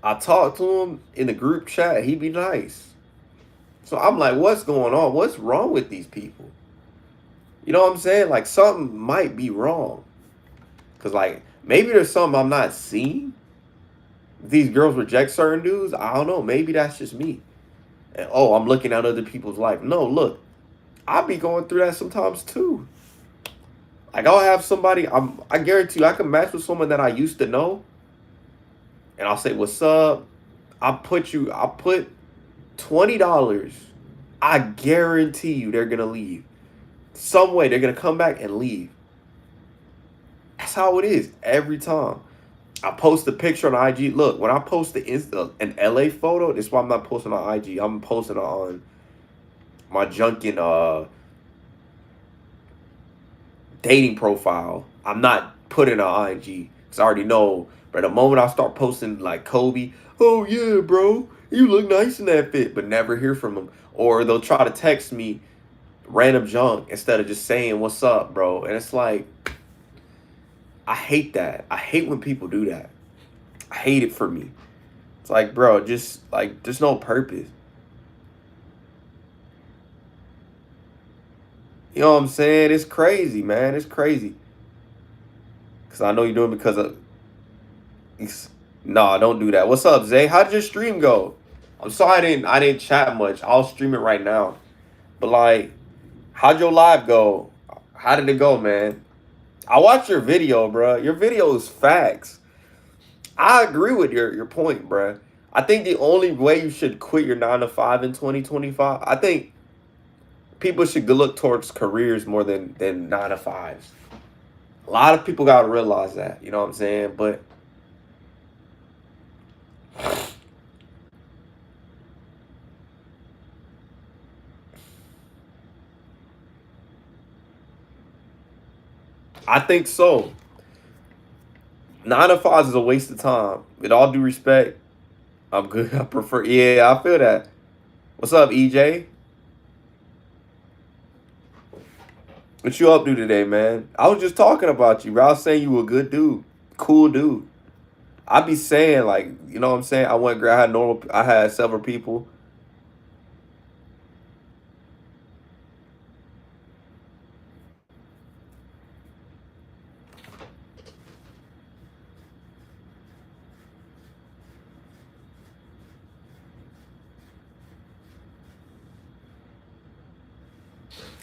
I talk to him in the group chat. He be nice. So I'm like, what's going on? What's wrong with these people? You know what I'm saying? Like something might be wrong. Cause like maybe there's something I'm not seeing. These girls reject certain dudes. I don't know. Maybe that's just me. And oh, I'm looking at other people's life. No, look, I'll be going through that sometimes too. Like I'll have somebody. I guarantee you, I can match with someone that I used to know, and I'll say, "What's up?" I'll put $20. I guarantee you, they're gonna leave. Some way they're gonna come back and leave. That's how it is every time. I post a picture on IG. Look, when I post an LA photo, that's why I'm not posting on IG. I'm posting on my Junkin dating profile. I'm not putting on IG because I already know. But the moment I start posting like Kobe, oh yeah, bro, you look nice in that fit, but never hear from them. Or they'll try to text me random junk instead of just saying what's up, bro. And it's like, I hate that. I hate when people do that. I hate it for me. It's like, bro, just like there's no purpose. You know what I'm saying? It's crazy, man. It's crazy. Cause I know you're doing it because of. Nah, don't do that. What's up, Zay? How did your stream go? I'm sorry I didn't chat much. I'll stream it right now. But like, how'd your live go? How did it go, man? I watched your video, bro. Your video is facts. I agree with your point, bro. I think the only way you should quit your 9 to 5 in 2025, I think people should look towards careers more than 9 to 5s. A lot of people gotta realize that. You know what I'm saying? But I think so. 9 to 5s is a waste of time. With all due respect, I'm good. I prefer. Yeah, I feel that. What's up, EJ? What you up to today, man? I was just talking about you, bro. I was saying you were a good dude, cool dude. I be saying like, you know what I'm saying? I had normal. I had several people.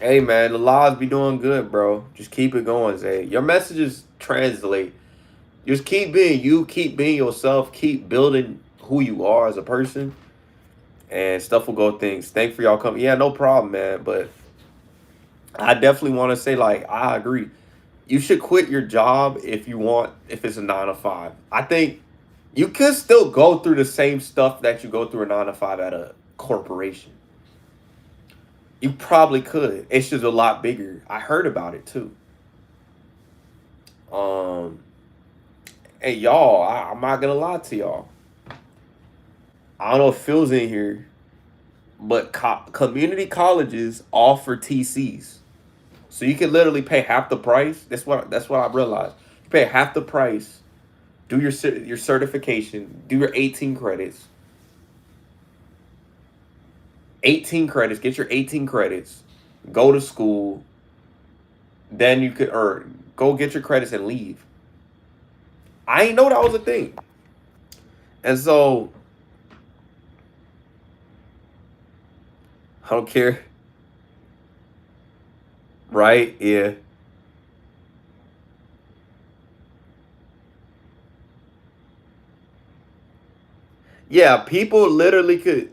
Hey, man, the lives be doing good, bro. Just keep it going, Zay. Your messages translate. Just keep being you. Keep being yourself. Keep building who you are as a person, and stuff will go things. Thank for y'all coming. Yeah, no problem, man. But I definitely want to say, like, I agree. You should quit your job if you want, if it's a 9 to 5. I think you could still go through the same stuff that you go through a 9 to 5 at a corporation. You probably could. It's just a lot bigger. I heard about it too. Um, hey y'all, I'm not gonna lie to y'all. I don't know if Phil's in here, but community colleges offer TCs. So you can literally pay half the price. That's what I realized. You pay half the price, do your certification, do your 18 credits. 18 credits, get your 18 credits, go to school, then you could or go get your credits and leave. I ain't know that was a thing. And so I don't care. Right? Yeah. Yeah, people literally could.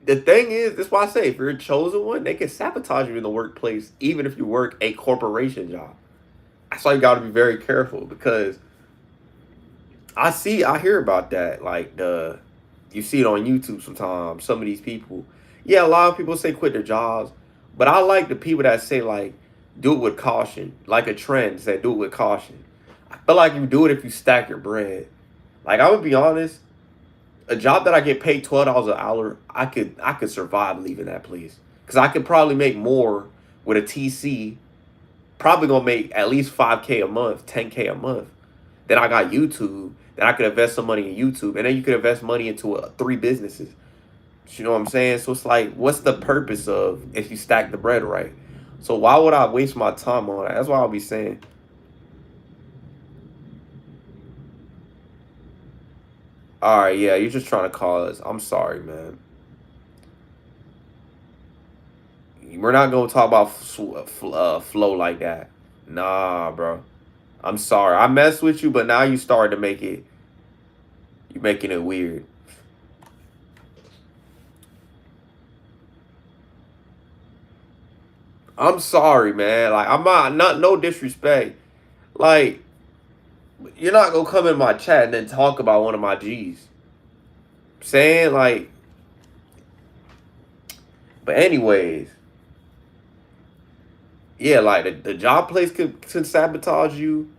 The thing is, that's why I say if you're a chosen one, they can sabotage you in the workplace, even if you work a corporation job. That's why you gotta be very careful because I hear about that. Like you see it on YouTube sometimes. Some of these people, yeah, a lot of people say quit their jobs, but I like the people that say like do it with caution, like a trend that do it with caution. I feel like you do it if you stack your bread. Like I'm gonna be honest, a job that I get paid $12 an hour, I could survive leaving that place because I could probably make more with a TC. Probably gonna make at least 5K a month, 10K a month. Then I got YouTube. Then I could invest some money in YouTube, and then you could invest money into 3 businesses. You know what I'm saying? So it's like, what's the purpose of if you stack the bread right? So why would I waste my time on that? That's why I'll be saying. All right, yeah, you're just trying to call us. I'm sorry, man. We're not gonna talk about flow like that. Nah, bro. I'm sorry. I messed with you, but now you started to make it. You're making it weird. I'm sorry, man. Like I'm not no disrespect. Like you're not gonna come in my chat and then talk about one of my G's. Saying like, but anyways, yeah, like the job place can sabotage you.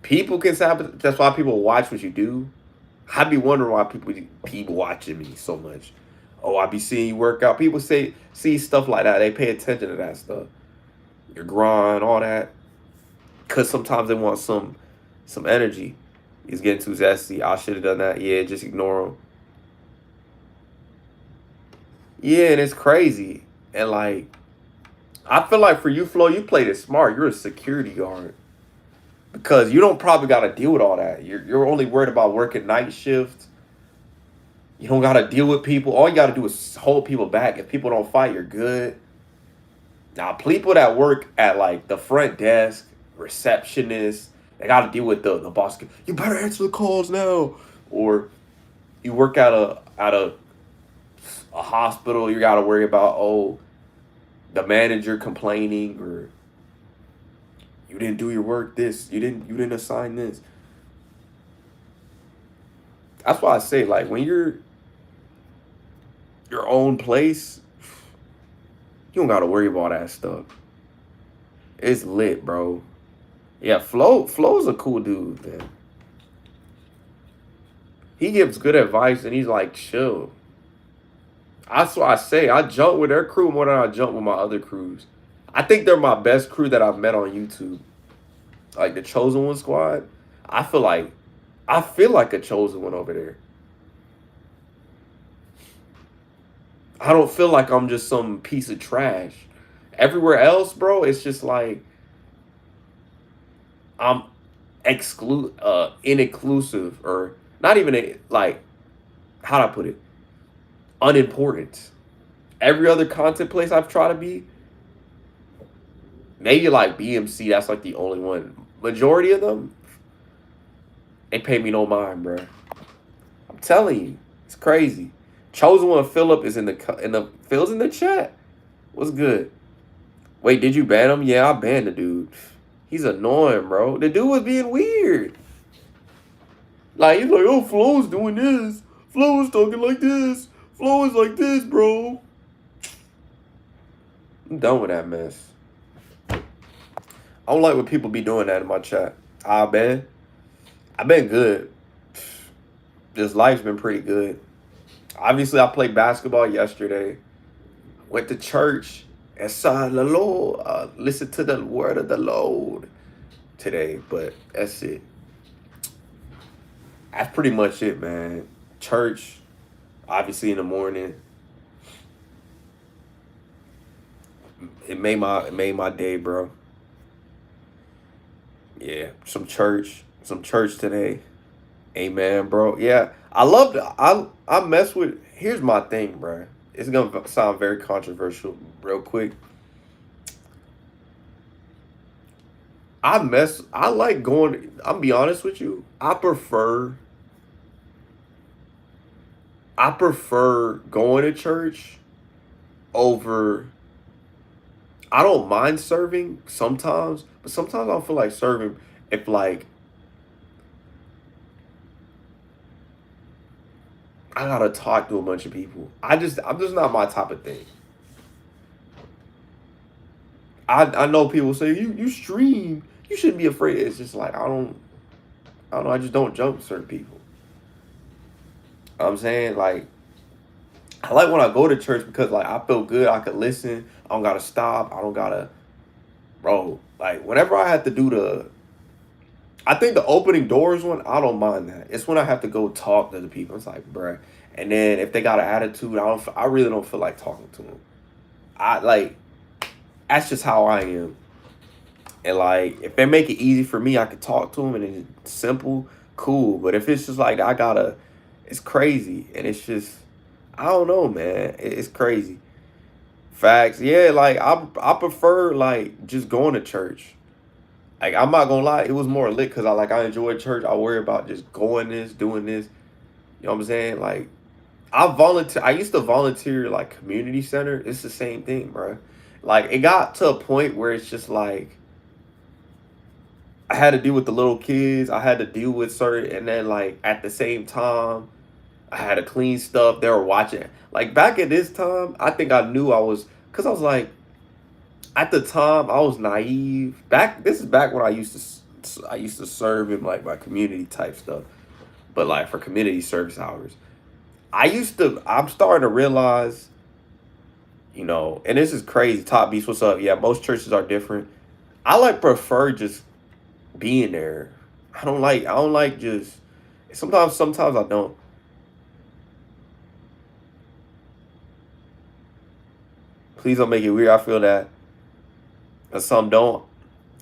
People can sabotage. That's why people watch what you do. I be wondering why people watching me so much. Oh, I be seeing you work out. People see stuff like that. They pay attention to that stuff. Your grind, all that. Cause sometimes they want some energy. He's getting too zesty. I should have done that. Yeah, just ignore him. Yeah, and it's crazy. And like, I feel like for you, Flo, you played it smart. You're a security guard because you don't probably got to deal with all that. You're only worried about working night shifts. You don't got to deal with people. All you got to do is hold people back. If people don't fight, you're good. Now, people that work at like the front desk, receptionist, they got to deal with the boss. You better answer the calls now. Or you work at a hospital. You got to worry about the manager complaining or you didn't do your work. This you didn't assign this. That's why I say like when you're your own place, you don't got to worry about that stuff. It's lit, bro. Yeah, Flo's a cool dude, man. He gives good advice and he's like chill. That's why I say I jump with their crew more than I jump with my other crews. I think they're my best crew that I've met on YouTube. Like the Chosen One squad. I feel like a chosen one over there. I don't feel like I'm just some piece of trash. Everywhere else, bro, it's just like I'm inclusive or not even like how do I put it? Unimportant. Every other content place I've tried to be, maybe like BMC, that's like the only one. Majority of them, they pay me no mind, bro. I'm telling you, it's crazy. Chosen One Philip is in the Phil's in the chat. What's good? Wait, did you ban him? Yeah, I banned the dude. He's annoying, bro. The dude was being weird. Like he's like, oh, Flo's doing this. Flo is talking like this. Flo is like this, bro. I'm done with that mess. I don't like when people be doing that in my chat. I've been good. This life's been pretty good. Obviously, I played basketball yesterday. Went to church and saw the Lord. Listen to the word of the Lord today. But that's it. That's pretty much it, man. Church, obviously in the morning. It made my day, bro. Yeah, some church today. Amen, bro. Yeah, I love I mess with. Here's my thing, bro. It's gonna sound very controversial, real quick. I like going. I'm be honest with you. I prefer going to church over. I don't mind serving sometimes, but sometimes I don't feel like serving if like I gotta talk to a bunch of people. I'm just not my type of thing. I know people say you stream, you shouldn't be afraid. It's just like I don't know, I just don't jump certain people. I'm saying like I like when I go to church because like I feel good, I could listen, I don't gotta stop, I don't gotta bro, like whenever I have to do I think the opening doors one, I don't mind that. It's when I have to go talk to the people. It's like, bruh. And then if they got an attitude, I really don't feel like talking to them. I like That's just how I am. And like, if they make it easy for me, I could talk to them and it's simple, cool. But if it's just like I gotta, it's crazy, and it's just, I don't know, man. It's crazy. Facts, yeah. Like I prefer like just going to church. Like I'm not gonna lie, it was more lit because I enjoy church. I worry about just going this, doing this. You know what I'm saying? Like I volunteer. I used to volunteer like community center. It's the same thing, bro. Like it got to a point where it's just like I had to deal with the little kids. I had to deal with certain, and then like at the same time, I had to clean stuff. They were watching. Like back at this time, I think I knew I was, cause I was like, at the time I was naive. This is back when I used to serve in like my community type stuff, but like for community service hours. I'm starting to realize, and this is crazy. Top Beast, what's up? Yeah, most churches are different. I like prefer just being there. I don't like just sometimes I don't. Please don't make it weird. I feel that, and some don't.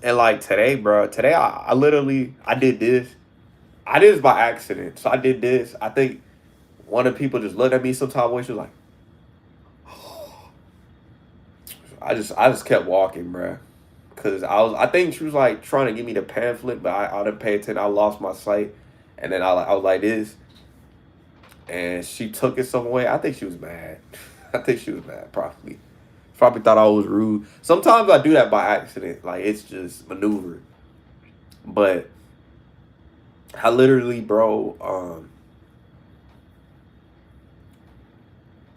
And like today, bro, today I literally I did this. I did this by accident. So I did this. I think one of the people just looked at me some type of way. She was like, I just kept walking, bro. Cause I think she was like trying to give me the pamphlet, but I didn't pay attention. I lost my sight, and then I was like this, and she took it some way. I think she was mad. I think she was mad, probably. Probably thought I was rude. Sometimes I do that by accident, like it's just maneuver. But I literally, bro,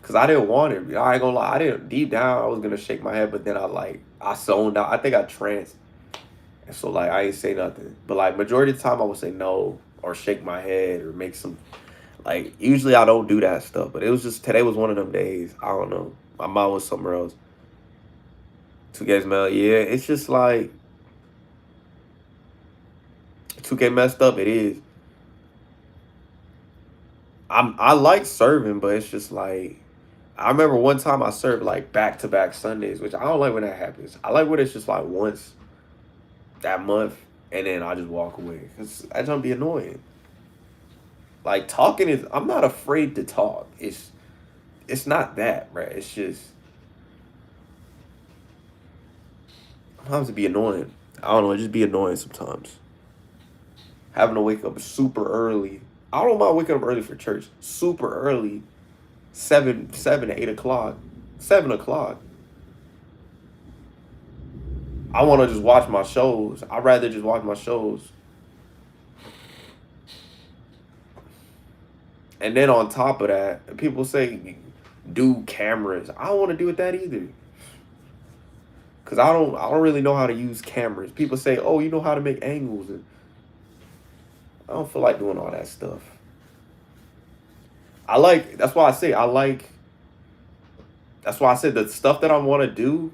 cause I didn't want it. I ain't gonna lie. I didn't deep down. I was gonna shake my head, but then I zoned out. I think I tranced, and so like I ain't say nothing. But like majority of the time, I would say no or shake my head or make some. Like usually I don't do that stuff, but it was just today was one of them days. I don't know. My mind was somewhere else. Two Ks Mel, yeah. It's just like 2K messed up. It is. I like serving, but it's just like I remember one time I served like back to back Sundays, which I don't like when that happens. I like when it's just like once that month, and then I just walk away. Cause that's gonna be annoying. Like talking is, I'm not afraid to talk. It's not that, right? It's just sometimes it be annoying. I don't know, it just be annoying sometimes. Having to wake up super early. I don't mind waking up early for church. Super early, 7 to 8 o'clock, 7 o'clock. I want to just watch my shows. I'd rather just watch my shows. And then on top of that, people say do cameras. I don't want to do with that either. Cause I don't really know how to use cameras. People say, "Oh, you know how to make angles," and I don't feel like doing all that stuff. That's why I say that's why I said the stuff that I want to do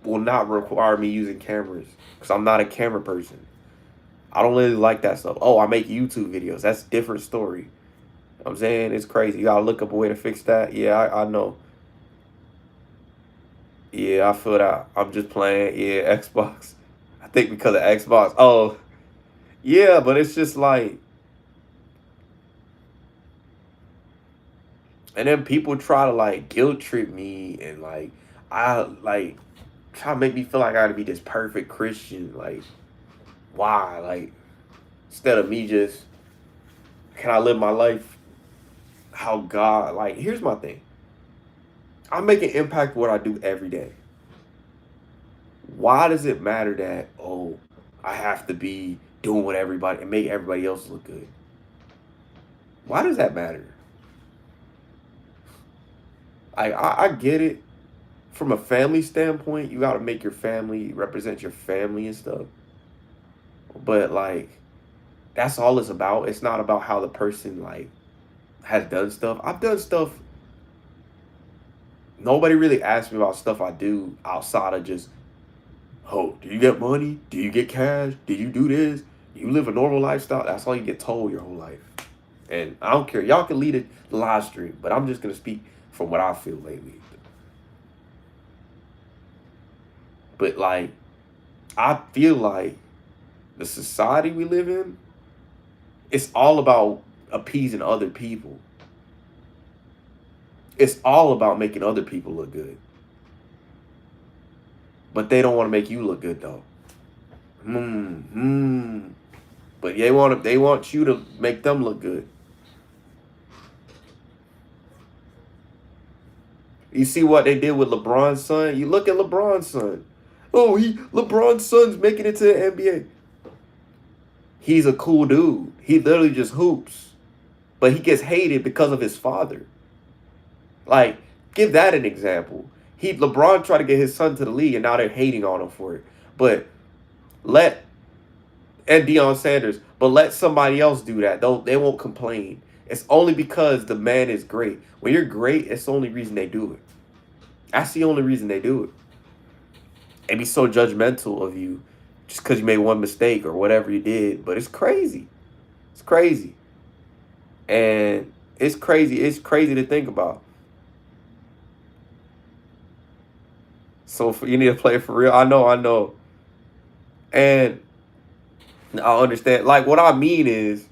will not require me using cameras because I'm not a camera person. I don't really like that stuff. Oh, I make YouTube videos. That's a different story. You know what I'm saying? It's crazy. You gotta look up a way to fix that. Yeah, I know. Yeah, I feel that. I'm just playing. Yeah, Xbox. I think because of Xbox. Oh, yeah, but it's just like, and then people try to like guilt trip me and like, I like try to make me feel like I gotta be this perfect Christian. Like, why? Like, instead of me just, can I live my life how God, like, here's my thing. I make an impact what I do every day. Why does it matter that, oh, I have to be doing what everybody and make everybody else look good? Why does that matter? I get it from a family standpoint. You got to make your family represent your family and stuff. But like, that's all it's about. It's not about how the person like has done stuff. I've done stuff. Nobody really asks me about stuff I do outside of just, oh, do you get money? Do you get cash? Do you do this? Do you live a normal lifestyle? That's all you get told your whole life. And I don't care. Y'all can lead it live stream, but I'm just gonna speak from what I feel lately. But like, I feel like the society we live in, it's all about appeasing other people. It's all about making other people look good. But they don't want to make you look good though. But they want you to make them look good. You see what they did with LeBron's son? You look at LeBron's son. Oh, LeBron's son's making it to the NBA. He's a cool dude. He literally just hoops. But he gets hated because of his father. Like, give that an example. LeBron tried to get his son to the league, and now they're hating on him for it. But and Deion Sanders, but let somebody else do that. They won't complain. It's only because the man is great. When you're great, it's the only reason they do it. That's the only reason they do it. And be so judgmental of you just because you made one mistake or whatever you did. But it's crazy. It's crazy. And it's crazy. It's crazy to think about. So you need to play for real. I know. And I understand. Like, what I mean is,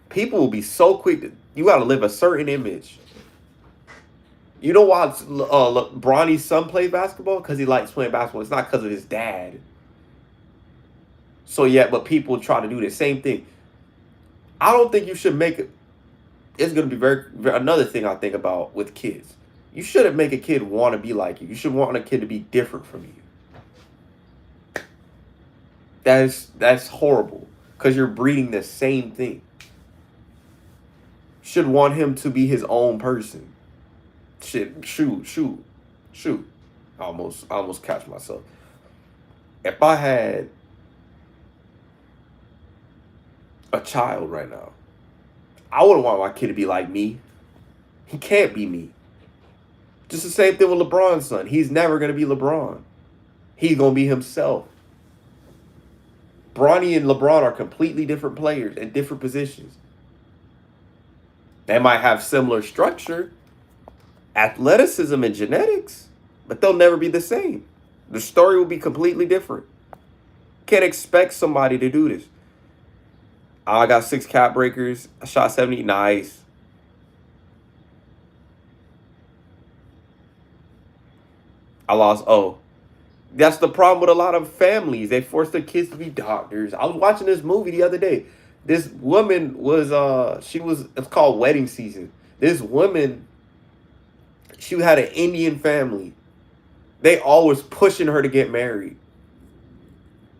people will be so quick you got to live a certain image. You know why Bronny's son plays basketball? Because he likes playing basketball. It's not because of his dad. So yeah, but people try to do the same thing. I don't think you should make it. It's going to be another thing I think about with kids. You shouldn't make a kid want to be like you. You should want a kid to be different from you. That's horrible because you're breeding the same thing. You should want him to be his own person. Shoot. I almost catch myself. If I had a child right now, I wouldn't want my kid to be like me. He can't be me. Just the same thing with LeBron's son. He's never going to be LeBron. He's going to be himself. Bronny and LeBron are completely different players in different positions. They might have similar structure, athleticism, and genetics, but they'll never be the same. The story will be completely different. Can't expect somebody to do this. I got 6 cap breakers. I shot 70. Nice. I lost. Oh, that's the problem with a lot of families. They force their kids to be doctors. I was watching this movie the other day. This woman was, it's called Wedding Season. This woman, she had an Indian family. They always pushing her to get married.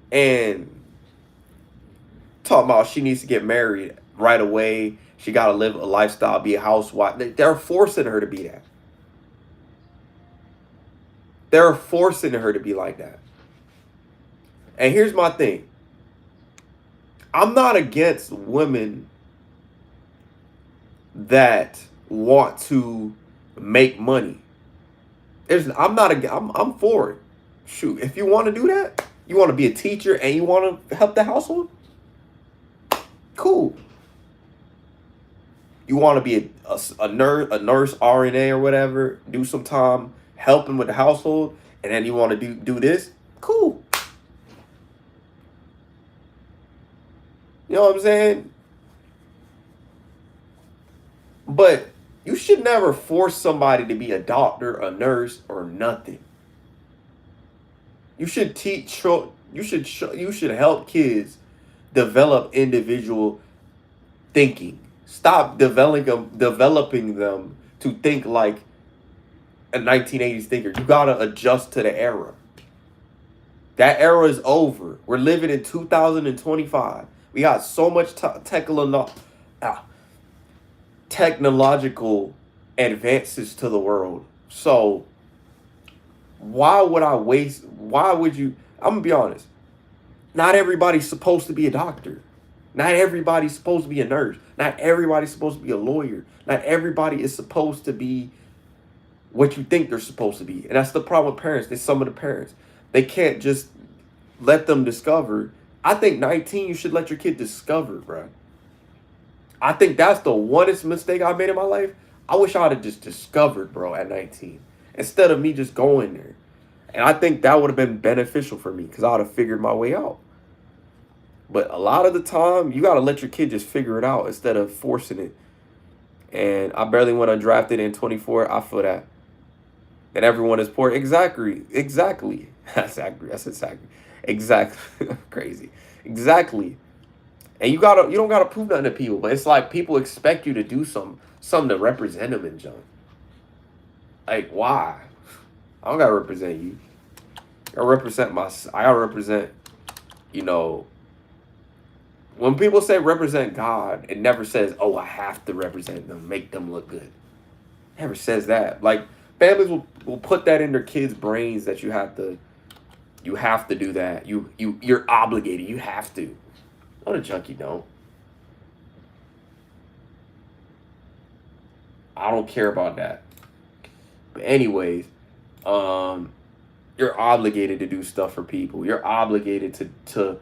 And talking about she needs to get married right away. She got to live a lifestyle, be a housewife. They're forcing her to be that. They're forcing her to be like that. And here's my thing. I'm not against women that want to make money. I'm for it. Shoot, if you want to do that, you want to be a teacher and you want to help the household, cool. You want to be a nurse, RNA or whatever, do some time helping with the household, and then you want to do this, cool. You know what I'm saying? But you should never force somebody to be a doctor, a nurse, or nothing. You should teach. You should help kids develop individual thinking. Stop developing them to think like a 1980s thinker. You gotta adjust to the era. That era is over. We're living in 2025. We got so much technological advances to the world. So why would you? I'm gonna be honest. Not everybody's supposed to be a doctor. Not everybody's supposed to be a nurse. Not everybody's supposed to be a lawyer. Not everybody is supposed to be what you think they're supposed to be. And that's the problem with parents. There's some of the parents. They can't just let them discover. I think 19, you should let your kid discover, bro. I think that's the onest mistake I made in my life. I wish I would have just discovered, bro, at 19. Instead of me just going there. And I think that would have been beneficial for me because I would have figured my way out. But a lot of the time, you got to let your kid just figure it out instead of forcing it. And I barely went undrafted in 24. I feel that. And everyone is poor. Exactly. Exactly. That's exactly. That's exactly. Exactly. Crazy. Exactly. And you don't gotta prove nothing to people, but it's like people expect you to do something to represent them in junk. Like why? I don't gotta represent you. I gotta represent, you know, when people say represent God, it never says, oh, I have to represent them, make them look good. It never says that. Like families will put that in their kids' brains that you have to do that. You're obligated. You have to. What a junk you don't. I don't care about that. But anyways, um, you're obligated to do stuff for people. You're obligated to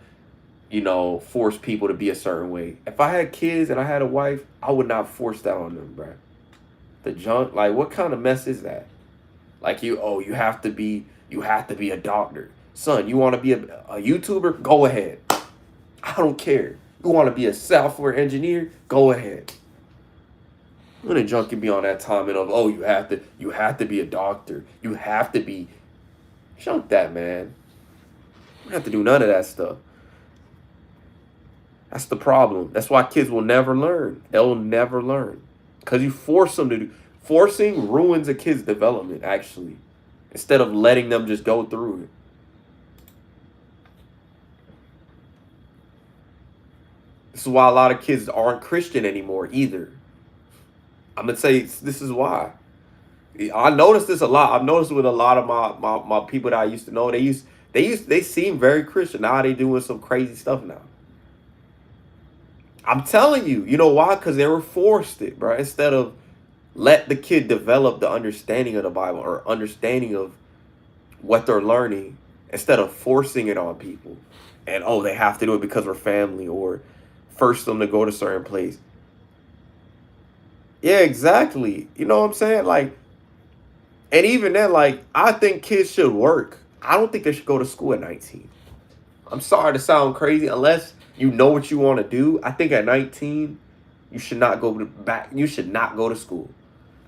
force people to be a certain way. If I had kids and I had a wife, I would not force that on them, bro. The junk, like, what kind of mess is that? Like you have to be a doctor. Son, you want to be a YouTuber? Go ahead. I don't care. You want to be a software engineer? Go ahead. When a junk can be on that timing of, oh, you have to be a doctor. You have to be. Junk that, man. You don't have to do none of that stuff. That's the problem. That's why kids will never learn. They'll never learn. Because you force them to do. Forcing ruins a kid's development, actually. Instead of letting them just go through it. This is why a lot of kids aren't Christian anymore either. I'm going to say this is why. I noticed this a lot. I've noticed with a lot of my people that I used to know. They seem very Christian. Now they doing some crazy stuff now. I'm telling you. You know why? Because they were forced it, bro. Instead of let the kid develop the understanding of the Bible or understanding of what they're learning instead of forcing it on people. And oh, they have to do it because we're family or force them to go to a certain place. Yeah, exactly. You know what I'm saying? Like, and even then, like, I think kids should work. I don't think they should go to school at 19. I'm sorry to sound crazy, unless you know what you want to do. I think at 19, you should not go back. You should not go to school.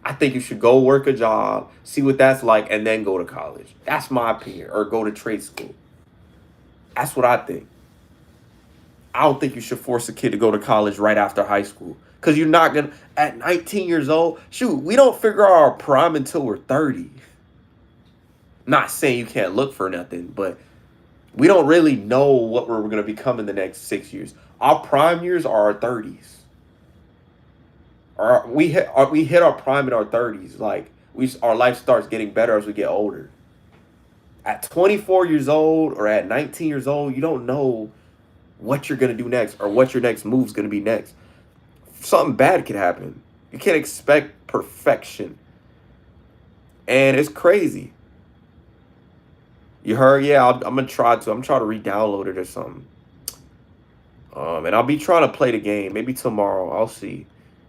I think you should go work a job, see what that's like, and then go to college. That's my opinion. Or go to trade school. That's what I think. I don't think you should force a kid to go to college right after high school. Because you're not going to, at 19 years old, shoot, we don't figure out our prime until we're 30. Not saying you can't look for nothing, but we don't really know what we're going to become in the next 6 years. Our prime years are our 30s. We hit our prime in our 30s. Like our life starts getting better as we get older. At 24 years old or at 19 years old, you don't know what you're going to do next or what your next move is going to be next. Something bad could happen. You can't expect perfection. And it's crazy. You heard? Yeah, I'm going to try to. I'm trying to re-download it or something. And I'll be trying to play the game. Maybe tomorrow. I'll see.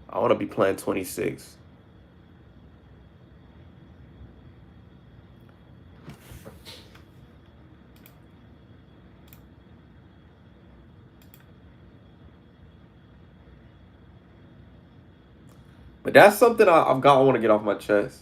I want to be playing 26. But that's something I want to get off my chest.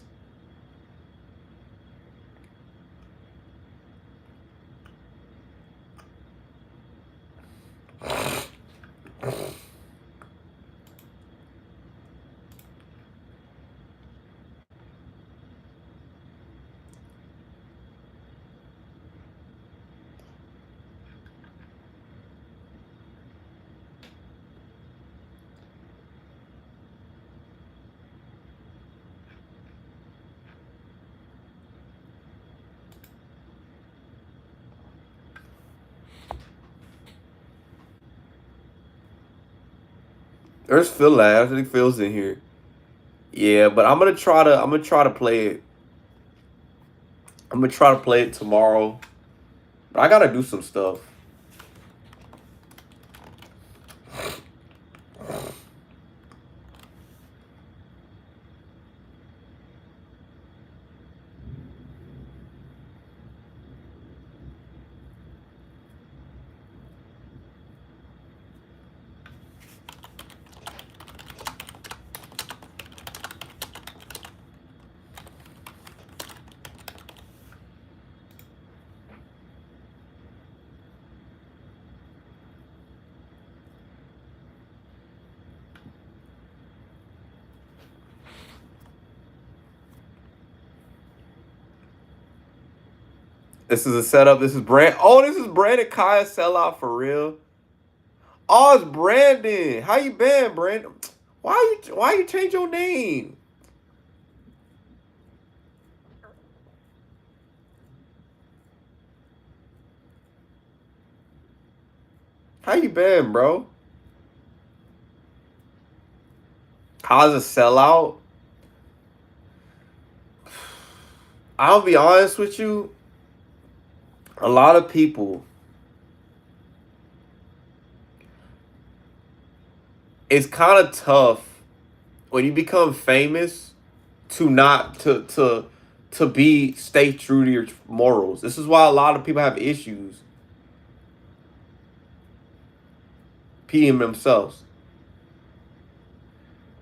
There's Phil. I think Phil's in here. Yeah, but I'm gonna try to play it. I'm gonna try to play it tomorrow. But I gotta do some stuff. This is a setup. This is Brand. Oh, this is Brandon Kaya sellout for real. Oh, it's Brandon. How you been, Brandon? Why you change your name? How you been, bro? How's a sellout? I'll be honest with you. A lot of people, it's kind of tough when you become famous to not to be stay true to your morals. This is why a lot of people have issues being themselves.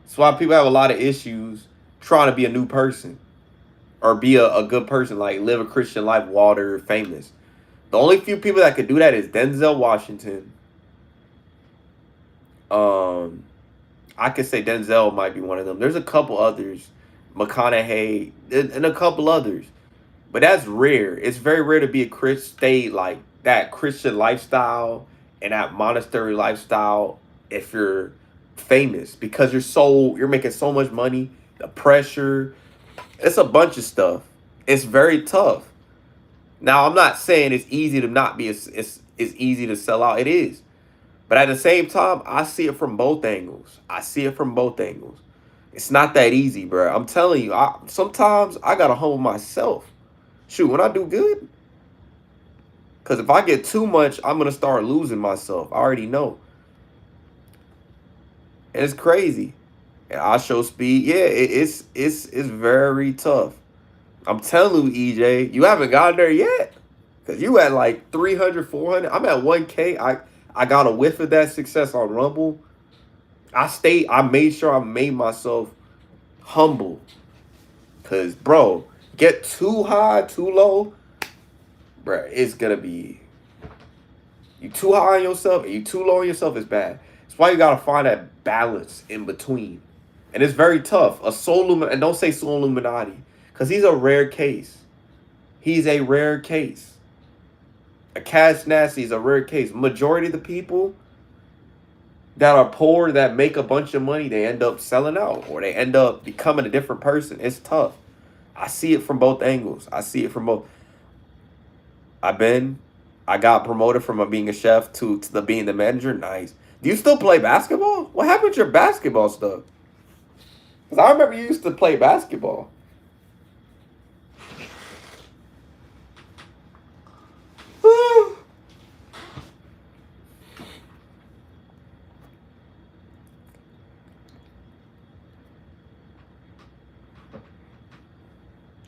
That's why people have a lot of issues trying to be a new person or be a good person, like live a Christian life, water famous. The only few people that could do that is Denzel Washington. Um, I could say Denzel might be one of them. There's a couple others, McConaughey, and a couple others, but that's rare. It's very rare to be a Chris, stay like that Christian lifestyle and that monastery lifestyle if you're famous because you're making so much money. The pressure, it's a bunch of stuff. It's very tough. Now I'm not saying it's easy to not be it's easy to sell out. It is. But at the same time, I see it from both angles. I see it from both angles. It's not that easy, bro. I'm telling you, sometimes I gotta humble myself. Shoot, when I do good, because if I get too much, I'm gonna start losing myself. I already know. And it's crazy. And I show speed. Yeah, it's very tough. I'm telling you, EJ, you haven't gotten there yet. Cause you at like 300, 400. I'm at 1K. I got a whiff of that success on Rumble. I made sure I made myself humble. Cause bro, get too high, too low, bro, it's gonna be you too high on yourself and you too low on yourself is bad. That's why you gotta find that balance in between. And it's very tough. And don't say Soul Illuminati. Cause he's a rare case. He's a rare case. A Cash Nasty is a rare case. Majority of the people that are poor that make a bunch of money, they end up selling out or they end up becoming a different person. It's tough. I see it from both angles. I see it from both. I've been, I got promoted from being a chef to the being the manager. Nice. Do you still play basketball? What happened to your basketball stuff? Because I remember you used to play basketball.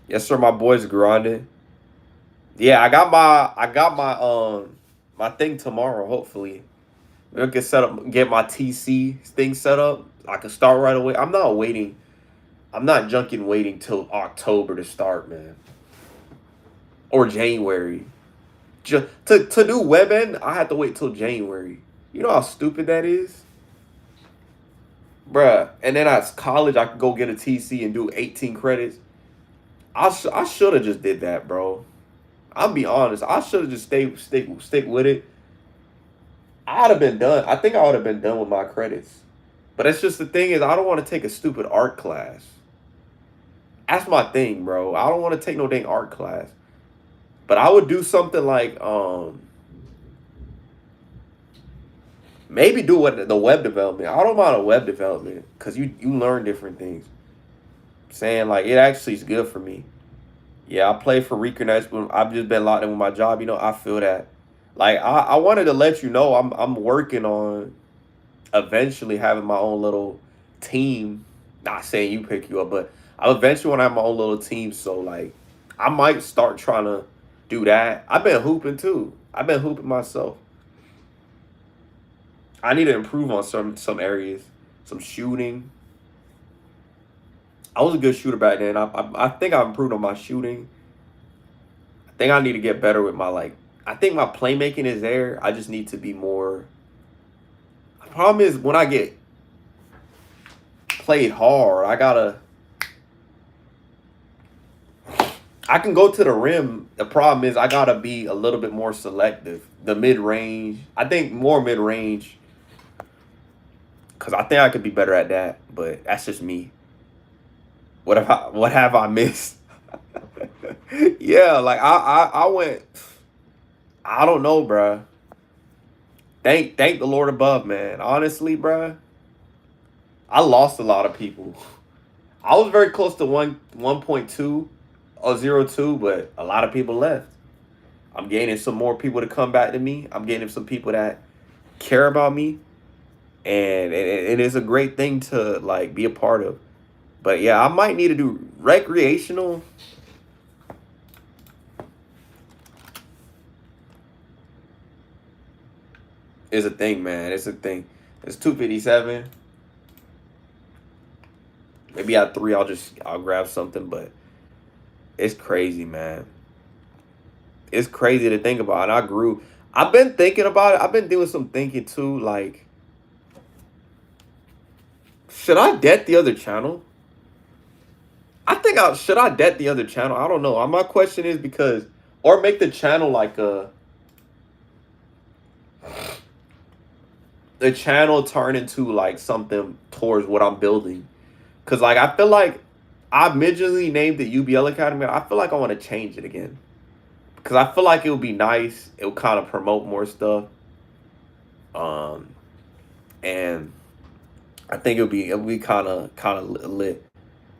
Yes, sir. My boys grinding. Yeah, my thing tomorrow. Hopefully, we'll get set up, get my TC thing set up. I can start right away. I'm not waiting. I'm not junking waiting till October to start, man, or January. Just to do WebEnd, I have to wait till January. You know how stupid that is, bruh. And then at college, I could go get a TC and do 18 credits. I should have just did that, bro. I'll be honest. I should have just stick with it. I'd have been done. I think I would have been done with my credits. But it's just the thing is, I don't want to take a stupid art class. That's my thing, bro. I don't want to take no dang art class. But I would do something like maybe do what the web development. I don't mind a web development because you learn different things. Saying like it actually is good for me. Yeah, I play for Reconnect, but I've just been locked in with my job. You know, I feel that. Like I wanted to let you know I'm working on eventually having my own little team. Not saying you pick you up, but I eventually want to have my own little team. So like, I might start trying to do that. I've been hooping too. I've been hooping myself. I need to improve on some areas, some shooting. I was a good shooter back then. I think I improved on my shooting. I think I need to get better with my like. I think my playmaking is there. I just need to be more. The problem is when I get played hard, I gotta. I can go to the rim. The problem is I gotta be a little bit more selective. The mid range, I think more mid range, because I think I could be better at that. But that's just me. What have I missed? Yeah, like I went. I don't know, bruh. Thank the Lord above, man. Honestly, bruh, I lost a lot of people. I was very close to 1.2 or 0.2, but a lot of people left. I'm gaining some more people to come back to me. I'm gaining some people that care about me, and it is a great thing to like be a part of. But yeah, I might need to do recreational. Is a thing, man. It's a thing. It's 257. Maybe at 3, I'll grab something, but it's crazy, man. It's crazy to think about. And I grew. I've been thinking about it. I've been doing some thinking too. Like, should I debt the other channel? I think I should I debt the other channel. I don't know. My question is because or make the channel like the channel turn into like something towards what I'm building. Cause like I feel like I originally named it UBL Academy. I feel like I want to change it again. Cause I feel like it would be nice. It would kind of promote more stuff. And I think it'll be kind of lit.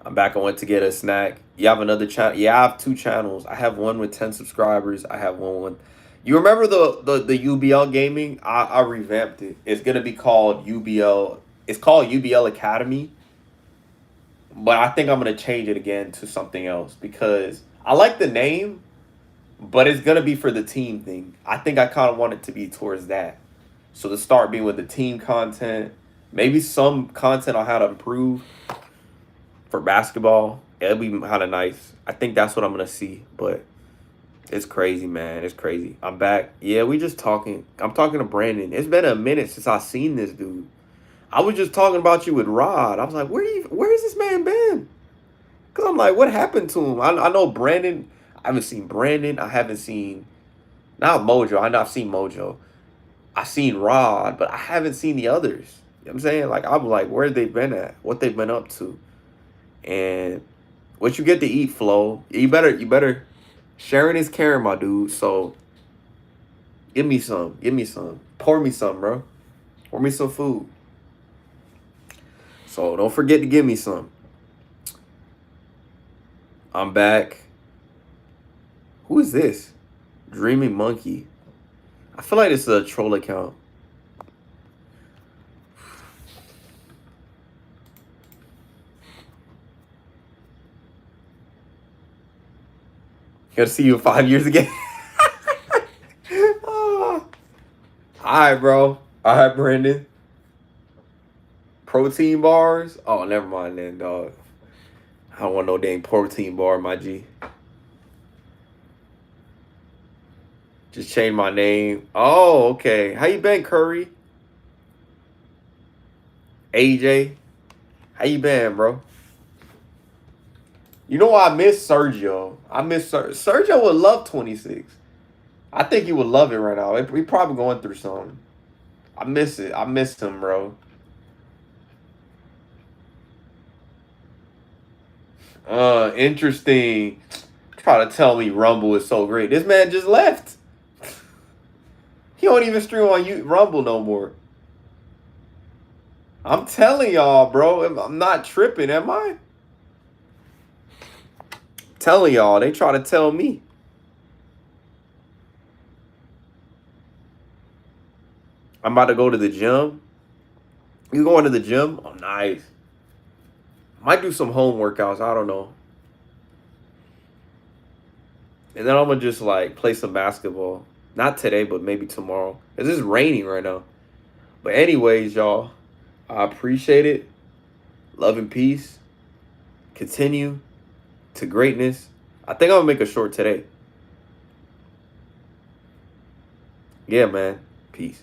I'm back. I went to get a snack. You have another channel? Yeah, I have 2 channels. I have one with 10 subscribers. I have one with. You remember the UBL gaming? I revamped it. It's gonna be called UBL. It's called UBL Academy. But I think I'm gonna change it again to something else because I like the name, but it's gonna be for the team thing. I think I kind of want it to be towards that. So to start being with the team content, maybe some content on how to improve for basketball. It'll be kind of nice. I think that's what I'm gonna see. But it's crazy, man. It's crazy. I'm back. Yeah, we just talking. I'm talking to Brandon. It's been a minute since I seen this dude. I was just talking about you with Rod. I was like, where's this man been? Cause I'm like, what happened to him? I know Brandon. I haven't seen Brandon. I haven't seen not Mojo. I know I've seen Mojo. I've seen Rod, but I haven't seen the others. You know what I'm saying? Like I'm like, where they been at? What they've been up to? And what you get to eat, Flo. You better sharing is caring, my dude. So give me some. Give me some. Pour me some, bro. Pour me some food. So don't forget to give me some. I'm back. Who is this? Dreaming Monkey. I feel like this is a troll account. Gotta see you 5 years again. Oh. All right, bro. All right, Brandon. Protein bars? Oh, never mind then, dog. I don't want no dang protein bar, my G. Just change my name. Oh, okay. How you been, Curry? AJ? How you been, bro? You know I miss Sergio. I miss Sergio would love 26. I think he would love it right now. We probably going through something. I miss it. I miss him, bro. Interesting. Try to tell me Rumble is so great. This man just left. He don't even stream on Rumble no more. I'm telling y'all, bro. I'm not tripping, am I? Telling y'all, they try to tell me. I'm about to go to the gym. You going to the gym? Oh, nice. Might do some home workouts. I don't know. And then I'm going to just like play some basketball. Not today, but maybe tomorrow. It's just raining right now. But anyways, y'all, I appreciate it. Love and peace. Continue to greatness. I think I'm going to make a short today. Yeah, man. Peace.